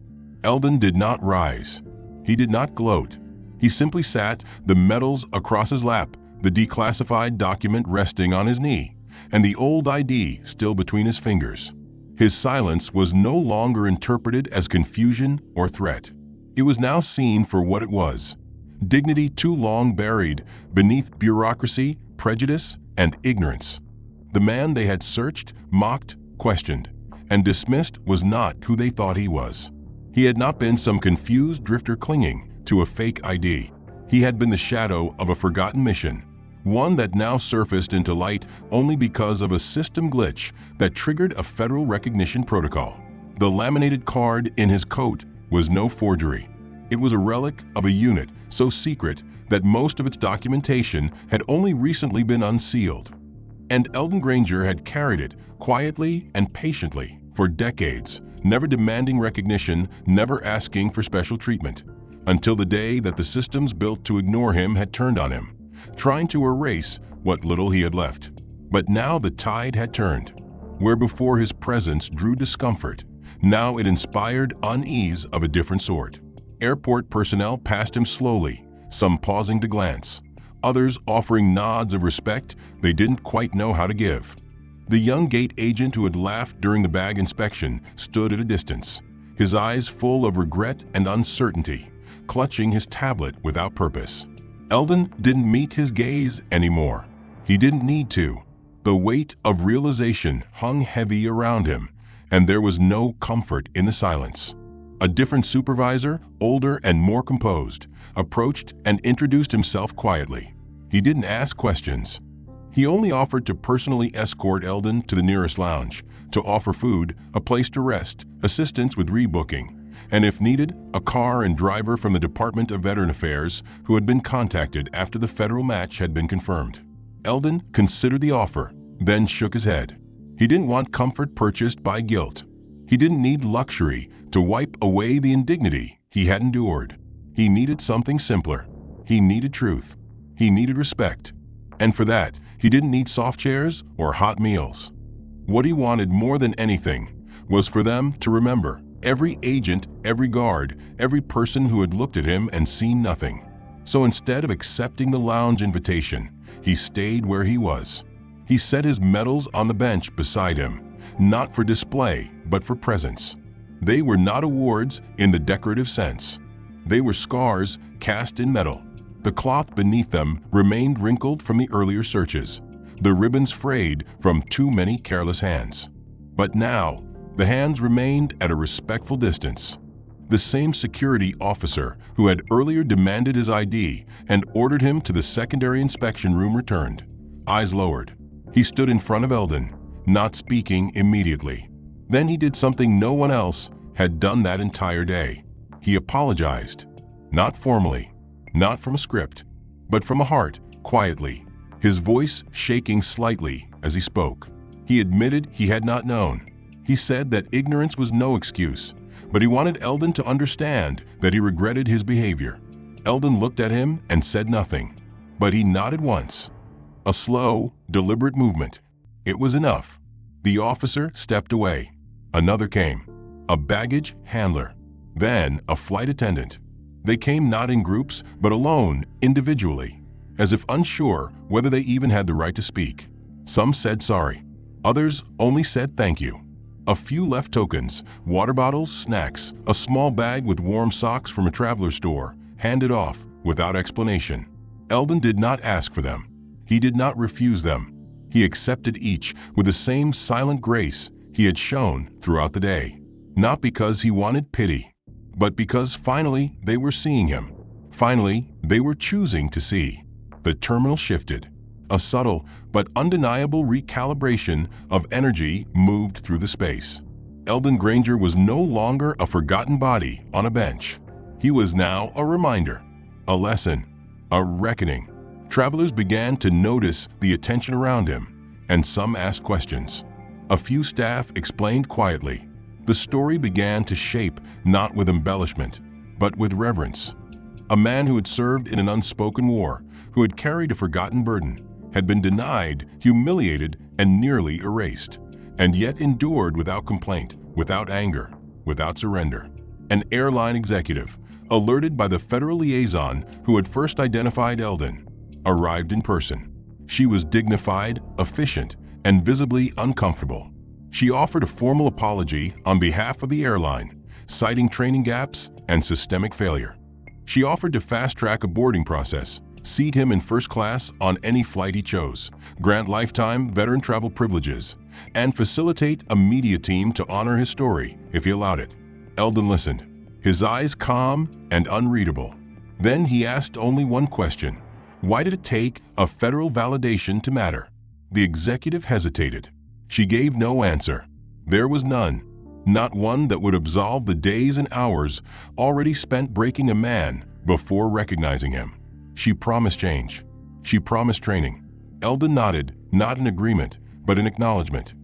Eldon did not rise. He did not gloat. He simply sat, the medals across his lap, the declassified document resting on his knee, and the old ID still between his fingers. His silence was no longer interpreted as confusion or threat. It was now seen for what it was: dignity too long buried beneath bureaucracy, prejudice, and ignorance. The man they had searched, mocked, questioned, and dismissed was not who they thought he was. He had not been some confused drifter clinging to a fake ID. He had been the shadow of a forgotten mission, one that now surfaced into light only because of a system glitch that triggered a federal recognition protocol. The laminated card in his coat was no forgery. It was a relic of a unit so secret that most of its documentation had only recently been unsealed. And Eldon Granger had carried it quietly and patiently for decades, never demanding recognition, never asking for special treatment, until the day that the systems built to ignore him had turned on him, trying to erase what little he had left. But now the tide had turned. Where before his presence drew discomfort, now it inspired unease of a different sort. Airport personnel passed him slowly, some pausing to glance, others offering nods of respect they didn't quite know how to give. The young gate agent who had laughed during the bag inspection stood at a distance, his eyes full of regret and uncertainty, clutching his tablet without purpose. Eldon didn't meet his gaze anymore. He didn't need to. The weight of realization hung heavy around him, and there was no comfort in the silence. A different supervisor, older and more composed, approached and introduced himself quietly. He didn't ask questions. He only offered to personally escort Eldon to the nearest lounge, to offer food, a place to rest, assistance with rebooking, and if needed, a car and driver from the Department of Veteran Affairs who had been contacted after the federal match had been confirmed. Eldon considered the offer, then shook his head. He didn't want comfort purchased by guilt. He didn't need luxury to wipe away the indignity he had endured. He needed something simpler. He needed truth. He needed respect. And for that, he didn't need soft chairs or hot meals. What he wanted more than anything was for them to remember every agent, every guard, every person who had looked at him and seen nothing. So instead of accepting the lounge invitation, he stayed where he was. He set his medals on the bench beside him, not for display, but for presence. They were not awards in the decorative sense. They were scars cast in metal. The cloth beneath them remained wrinkled from the earlier searches, the ribbons frayed from too many careless hands. But now, the hands remained at a respectful distance. The same security officer who had earlier demanded his ID and ordered him to the secondary inspection room returned, eyes lowered. He stood in front of Eldon, not speaking immediately. Then he did something no one else had done that entire day. He apologized. Not formally, not from a script, but from a heart, quietly, his voice shaking slightly as he spoke. He admitted he had not known. He said that ignorance was no excuse, but he wanted Eldon to understand that he regretted his behavior. Eldon looked at him and said nothing, but he nodded once. A slow, deliberate movement. It was enough. The officer stepped away. Another came. A baggage handler. Then a flight attendant. They came not in groups, but alone, individually, as if unsure whether they even had the right to speak. Some said sorry. Others only said thank you. A few left tokens, water bottles, snacks, a small bag with warm socks from a traveler store, handed off without explanation. Eldon did not ask for them. He did not refuse them. He accepted each with the same silent grace he had shown throughout the day. Not because he wanted pity, but because finally they were seeing him. Finally, they were choosing to see. The terminal shifted. A subtle but undeniable recalibration of energy moved through the space. Eldon Granger was no longer a forgotten body on a bench. He was now a reminder, a lesson, a reckoning. Travelers began to notice the attention around him, and some asked questions. A few staff explained quietly. The story began to shape not with embellishment, but with reverence. A man who had served in an unspoken war, who had carried a forgotten burden, had been denied, humiliated, and nearly erased, and yet endured without complaint, without anger, without surrender. An airline executive, alerted by the federal liaison who had first identified Eldon, arrived in person. She was dignified, efficient, and visibly uncomfortable. She offered a formal apology on behalf of the airline, citing training gaps and systemic failure. She offered to fast-track a boarding process, seat him in first class on any flight he chose, grant lifetime veteran travel privileges, and facilitate a media team to honor his story if he allowed it. Eldon listened, his eyes calm and unreadable. Then he asked only one question. Why did it take a federal validation to matter? The executive hesitated. She gave no answer. There was none. Not one that would absolve the days and hours already spent breaking a man before recognizing him. She promised change. She promised training. Eldon nodded, not in agreement, but in acknowledgement.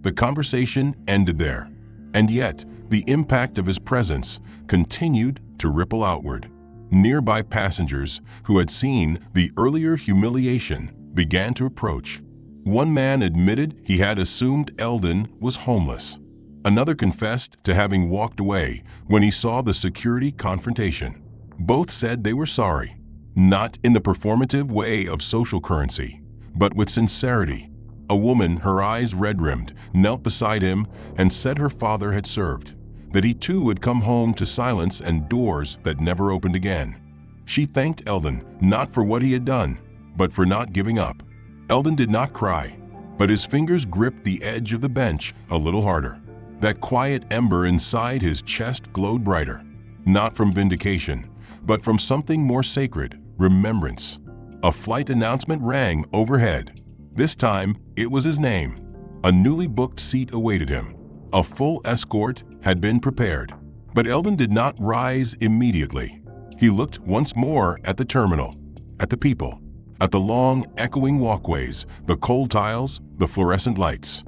The conversation ended there. And yet, the impact of his presence continued to ripple outward. Nearby passengers who had seen the earlier humiliation began to approach. One man admitted he had assumed Eldon was homeless. Another confessed to having walked away when he saw the security confrontation. Both said they were sorry, not in the performative way of social currency, but with sincerity. A woman, her eyes red-rimmed, knelt beside him and said her father had served, that he too would come home to silence and doors that never opened again. She thanked Eldon not for what he had done, but for not giving up. Eldon did not cry, but his fingers gripped the edge of the bench a little harder. That quiet ember inside his chest glowed brighter, not from vindication, but from something more sacred, remembrance. A flight announcement rang overhead. This time, it was his name. A newly booked seat awaited him. A full escort had been prepared. But Eldon did not rise immediately. He looked once more at the terminal, at the people, at the long, echoing walkways, the cold tiles, the fluorescent lights.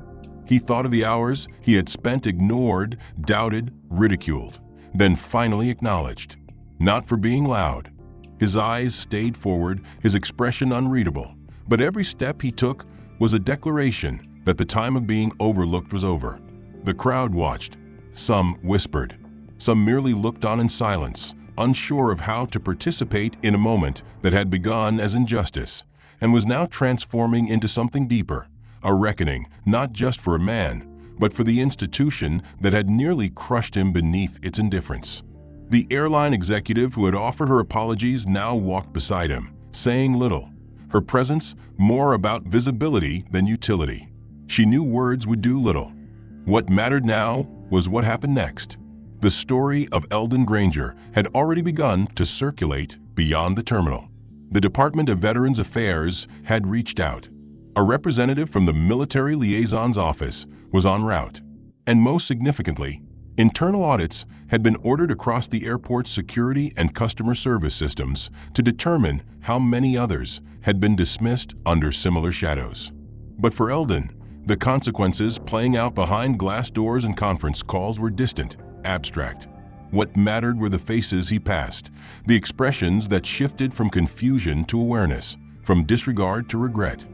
He thought of the hours he had spent ignored, doubted, ridiculed, then finally acknowledged. Not for being loud. His eyes stayed forward, his expression unreadable, but every step he took was a declaration that the time of being overlooked was over. The crowd watched. Some whispered. Some merely looked on in silence, unsure of how to participate in a moment that had begun as injustice and was now transforming into something deeper, a reckoning not just for a man, but for the institution that had nearly crushed him beneath its indifference. The airline executive who had offered her apologies now walked beside him, saying little, her presence more about visibility than utility. She knew words would do little. What mattered now was what happened next. The story of Eldon Granger had already begun to circulate beyond the terminal. The Department of Veterans Affairs had reached out. A representative from the Military Liaison's office was en route. And most significantly, internal audits had been ordered across the airport's security and customer service systems to determine how many others had been dismissed under similar shadows. But for Eldon, the consequences playing out behind glass doors and conference calls were distant, abstract. What mattered were the faces he passed, the expressions that shifted from confusion to awareness, from disregard to regret.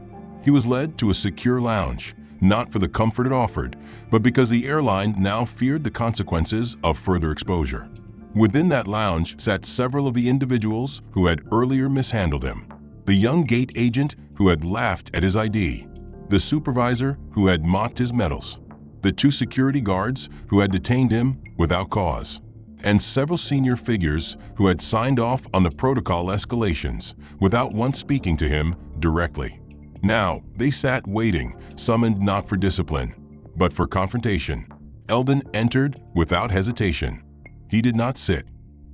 He was led to a secure lounge, not for the comfort it offered, but because the airline now feared the consequences of further exposure. Within that lounge sat several of the individuals who had earlier mishandled him. The young gate agent who had laughed at his ID, the supervisor who had mocked his medals, the 2 security guards who had detained him without cause, and several senior figures who had signed off on the protocol escalations without once speaking to him directly. Now, they sat waiting, summoned not for discipline, but for confrontation. Eldon entered without hesitation. He did not sit.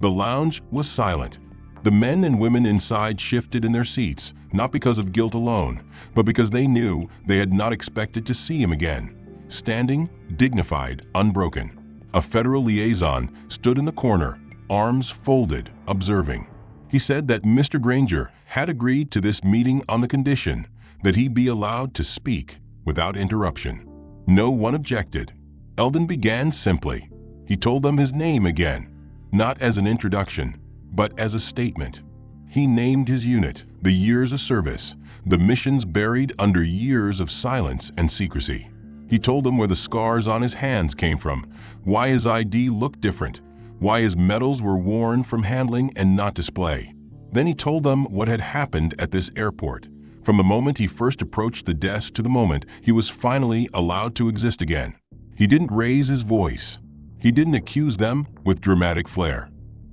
The lounge was silent. The men and women inside shifted in their seats, not because of guilt alone, but because they knew they had not expected to see him again. Standing, dignified, unbroken, a federal liaison stood in the corner, arms folded, observing. He said that Mr. Granger had agreed to this meeting on the condition that he be allowed to speak without interruption. No one objected. Eldon began simply. He told them his name again, not as an introduction, but as a statement. He named his unit, the years of service, the missions buried under years of silence and secrecy. He told them where the scars on his hands came from, why his ID looked different, why his medals were worn from handling and not display. Then he told them what had happened at this airport, from the moment he first approached the desk to the moment he was finally allowed to exist again. He didn't raise his voice. He didn't accuse them with dramatic flair.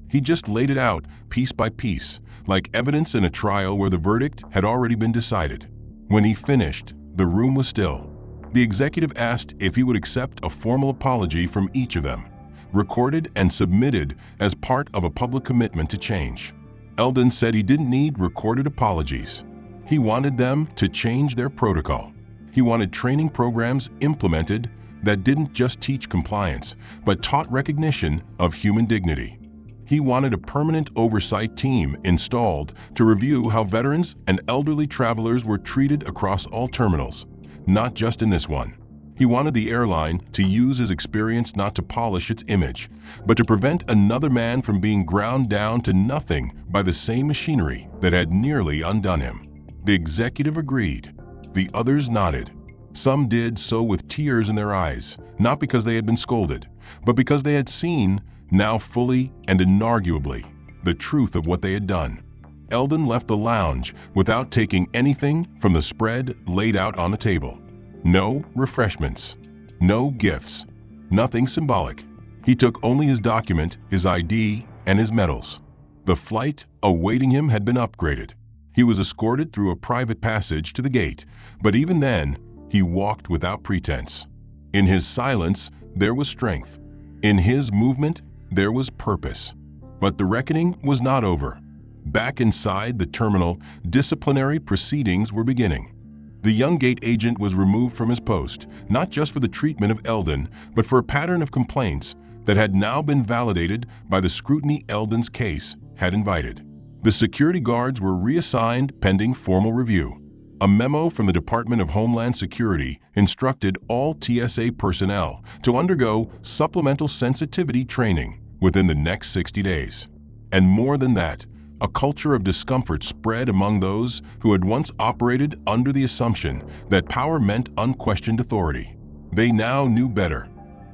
He just laid it out, piece by piece, like evidence in a trial where the verdict had already been decided. When he finished, the room was still. The executive asked if he would accept a formal apology from each of them, recorded and submitted as part of a public commitment to change. Eldon said he didn't need recorded apologies. He wanted them to change their protocol. He wanted training programs implemented that didn't just teach compliance, but taught recognition of human dignity. He wanted a permanent oversight team installed to review how veterans and elderly travelers were treated across all terminals, not just in this one. He wanted the airline to use his experience not to polish its image, but to prevent another man from being ground down to nothing by the same machinery that had nearly undone him. The executive agreed. The others nodded. Some did so with tears in their eyes, not because they had been scolded, but because they had seen, now fully and inarguably, the truth of what they had done. Eldon left the lounge without taking anything from the spread laid out on the table. No refreshments, no gifts, nothing symbolic. He took only his document, his ID, and his medals. The flight awaiting him had been upgraded. He was escorted through a private passage to the gate, but even then, he walked without pretense. In his silence, there was strength. In his movement, there was purpose. But the reckoning was not over. Back inside the terminal, disciplinary proceedings were beginning. The young gate agent was removed from his post, not just for the treatment of Eldon, but for a pattern of complaints that had now been validated by the scrutiny Eldon's case had invited. The security guards were reassigned pending formal review. A memo from the Department of Homeland Security instructed all TSA personnel to undergo supplemental sensitivity training within the next 60 days. And more than that, a culture of discomfort spread among those who had once operated under the assumption that power meant unquestioned authority. They now knew better.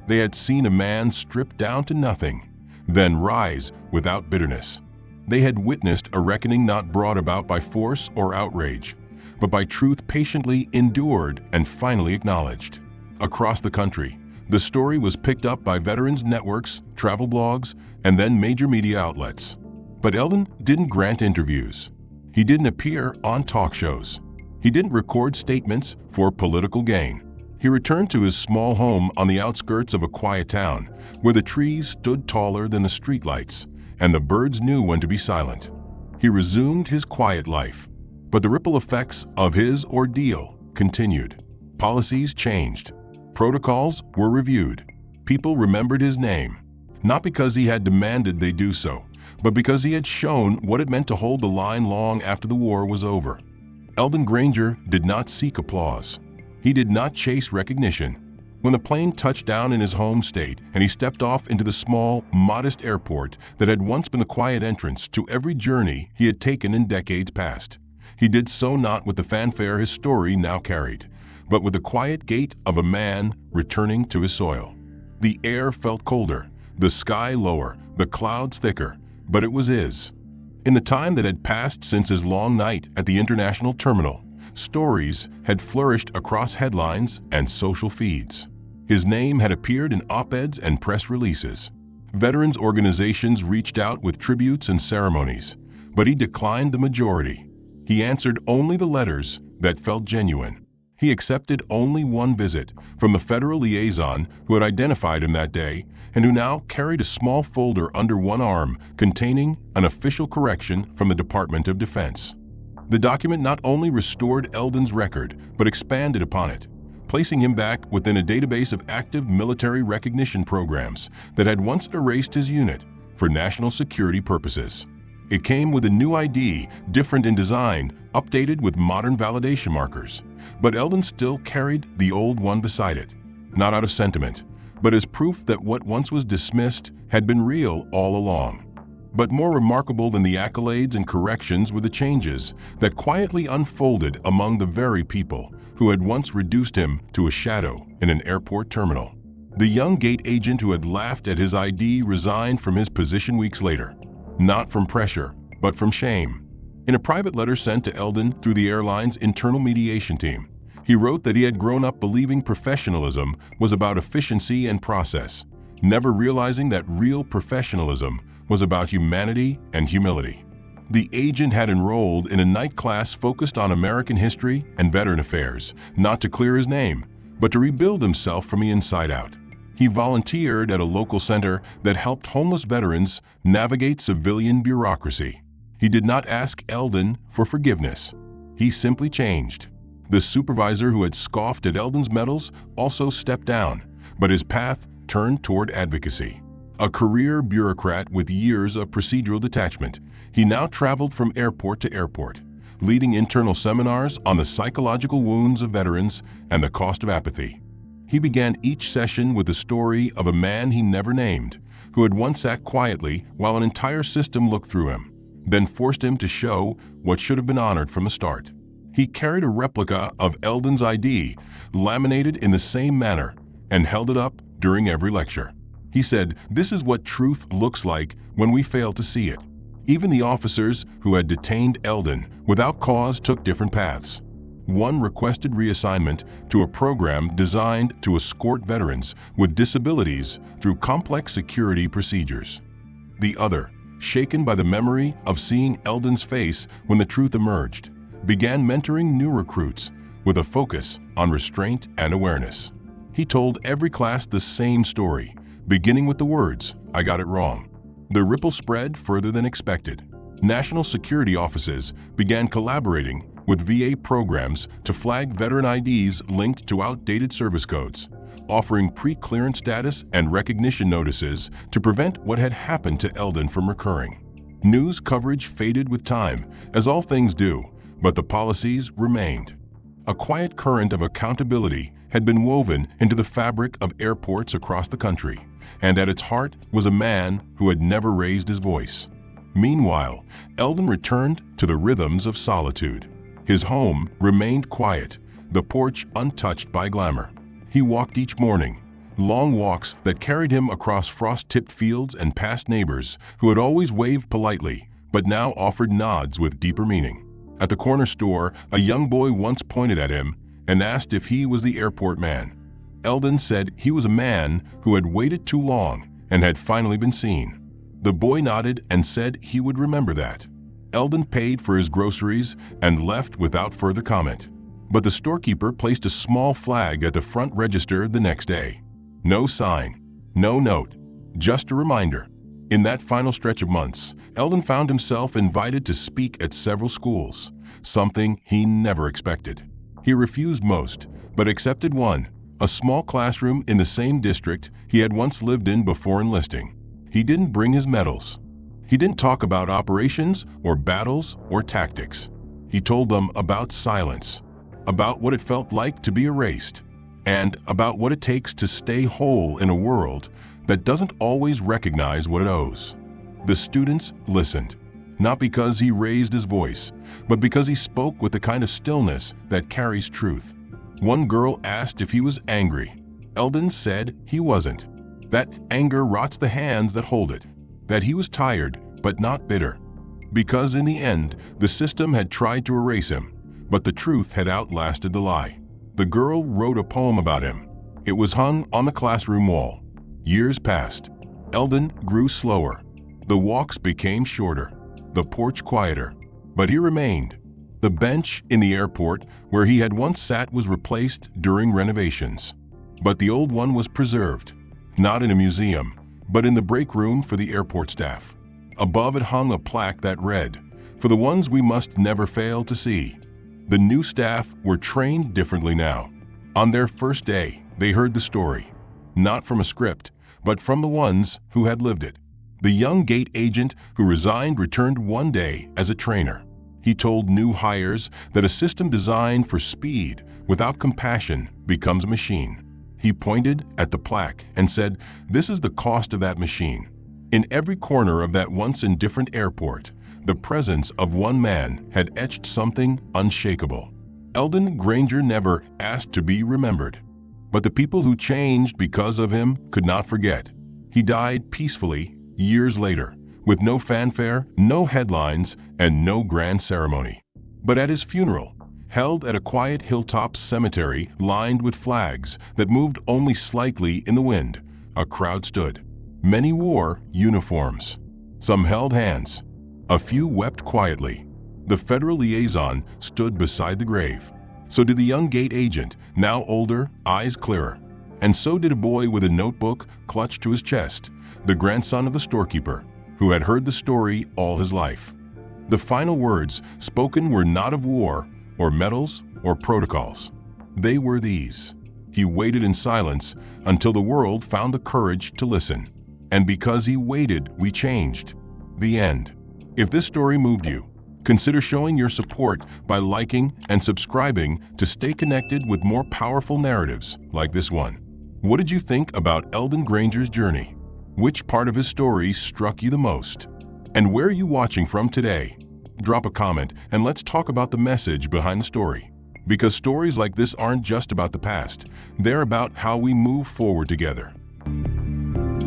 They had seen a man stripped down to nothing, then rise without bitterness. They had witnessed a reckoning not brought about by force or outrage, but by truth patiently endured and finally acknowledged. Across the country, the story was picked up by veterans networks, travel blogs, and then major media outlets. But Eldon didn't grant interviews. He didn't appear on talk shows. He didn't record statements for political gain. He returned to his small home on the outskirts of a quiet town, where the trees stood taller than the streetlights, and the birds knew when to be silent. He resumed his quiet life. But the ripple effects of his ordeal continued. Policies changed. Protocols were reviewed. People remembered his name, not because he had demanded they do so, but because he had shown what it meant to hold the line long after the war was over. Eldon Granger did not seek applause. He did not chase recognition. When the plane touched down in his home state and he stepped off into the small, modest airport that had once been the quiet entrance to every journey he had taken in decades past, he did so not with the fanfare his story now carried, but with the quiet gait of a man returning to his soil. The air felt colder, the sky lower, the clouds thicker, but it was his. In the time that had passed since his long night at the international terminal, stories had flourished across headlines and social feeds. His name had appeared in op-eds and press releases. Veterans organizations reached out with tributes and ceremonies, but he declined the majority. He answered only the letters that felt genuine. He accepted only one visit from the federal liaison who had identified him that day and who now carried a small folder under one arm containing an official correction from the Department of Defense. The document not only restored Eldon's record, but expanded upon it, placing him back within a database of active military recognition programs that had once erased his unit for national security purposes. It came with a new ID, different in design, updated with modern validation markers, but Eldon still carried the old one beside it, not out of sentiment, but as proof that what once was dismissed had been real all along. But more remarkable than the accolades and corrections were the changes that quietly unfolded among the very people who had once reduced him to a shadow in an airport terminal. The young gate agent who had laughed at his ID resigned from his position weeks later, not from pressure, but from shame. In a private letter sent to Eldon through the airline's internal mediation team, he wrote that he had grown up believing professionalism was about efficiency and process, never realizing that real professionalism was about humanity and humility. The agent had enrolled in a night class focused on American history and veteran affairs, not to clear his name, but to rebuild himself from the inside out. He volunteered at a local center that helped homeless veterans navigate civilian bureaucracy. He did not ask Eldon for forgiveness. He simply changed. The supervisor who had scoffed at Eldon's medals also stepped down, but his path turned toward advocacy. A career bureaucrat with years of procedural detachment, he now traveled from airport to airport, leading internal seminars on the psychological wounds of veterans and the cost of apathy. He began each session with the story of a man he never named, who had once sat quietly while an entire system looked through him, then forced him to show what should have been honored from the start. He carried a replica of Eldon's ID, laminated in the same manner, and held it up during every lecture. He said, "This is what truth looks like when we fail to see it." Even the officers who had detained Eldon without cause took different paths. One requested reassignment to a program designed to escort veterans with disabilities through complex security procedures. The other, shaken by the memory of seeing Eldon's face when the truth emerged, began mentoring new recruits with a focus on restraint and awareness. He told every class the same story, beginning with the words, "I got it wrong." The ripple spread further than expected. National security offices began collaborating with VA programs to flag veteran IDs linked to outdated service codes, offering pre-clearance status and recognition notices to prevent what had happened to Eldon from recurring. News coverage faded with time, as all things do, but the policies remained. A quiet current of accountability had been woven into the fabric of airports across the country, and at its heart was a man who had never raised his voice. Meanwhile, Eldon returned to the rhythms of solitude. His home remained quiet, the porch untouched by glamour. He walked each morning, long walks that carried him across frost-tipped fields and past neighbors who had always waved politely, but now offered nods with deeper meaning. At the corner store, a young boy once pointed at him and asked if he was the airport man. Eldon said he was a man who had waited too long and had finally been seen. The boy nodded and said he would remember that. Eldon paid for his groceries and left without further comment. But the storekeeper placed a small flag at the front register the next day. No sign, no note, just a reminder. In that final stretch of months, Eldon found himself invited to speak at several schools, something he never expected. He refused most, but accepted one, a small classroom in the same district he had once lived in before enlisting. He didn't bring his medals. He didn't talk about operations or battles or tactics. He told them about silence, about what it felt like to be erased, and about what it takes to stay whole in a world that doesn't always recognize what it owes. The students listened, not because he raised his voice, but because he spoke with the kind of stillness that carries truth. One girl asked if he was angry. Eldon said he wasn't. That anger rots the hands that hold it. That he was tired, but not bitter. Because in the end, the system had tried to erase him, but the truth had outlasted the lie. The girl wrote a poem about him. It was hung on the classroom wall. Years passed. Eldon grew slower. The walks became shorter, the porch quieter. But he remained. The bench in the airport where he had once sat was replaced during renovations. But the old one was preserved, not in a museum, but in the break room for the airport staff. Above it hung a plaque that read, "For the ones we must never fail to see." The new staff were trained differently now. On their first day, they heard the story, not from a script, but from the ones who had lived it. The young gate agent who resigned returned one day as a trainer. He told new hires that a system designed for speed without compassion becomes a machine. He pointed at the plaque and said, "This is the cost of that machine." In every corner of that once indifferent airport, the presence of one man had etched something unshakable. Eldon Granger never asked to be remembered, but the people who changed because of him could not forget. He died peacefully years later, with no fanfare, no headlines, and no grand ceremony. But at his funeral, held at a quiet hilltop cemetery lined with flags that moved only slightly in the wind, a crowd stood. Many wore uniforms. Some held hands. A few wept quietly. The federal liaison stood beside the grave. So did the young gate agent, now older, eyes clearer. And so did a boy with a notebook clutched to his chest, the grandson of the storekeeper, who had heard the story all his life. The final words spoken were not of war, or medals, or protocols. They were these. He waited in silence until the world found the courage to listen. And because he waited, we changed. The end. If this story moved you, consider showing your support by liking and subscribing to stay connected with more powerful narratives like this one. What did you think about Eldon Granger's journey? Which part of his story struck you the most? And where are you watching from today? Drop a comment and let's talk about the message behind the story. Because stories like this aren't just about the past, they're about how we move forward together.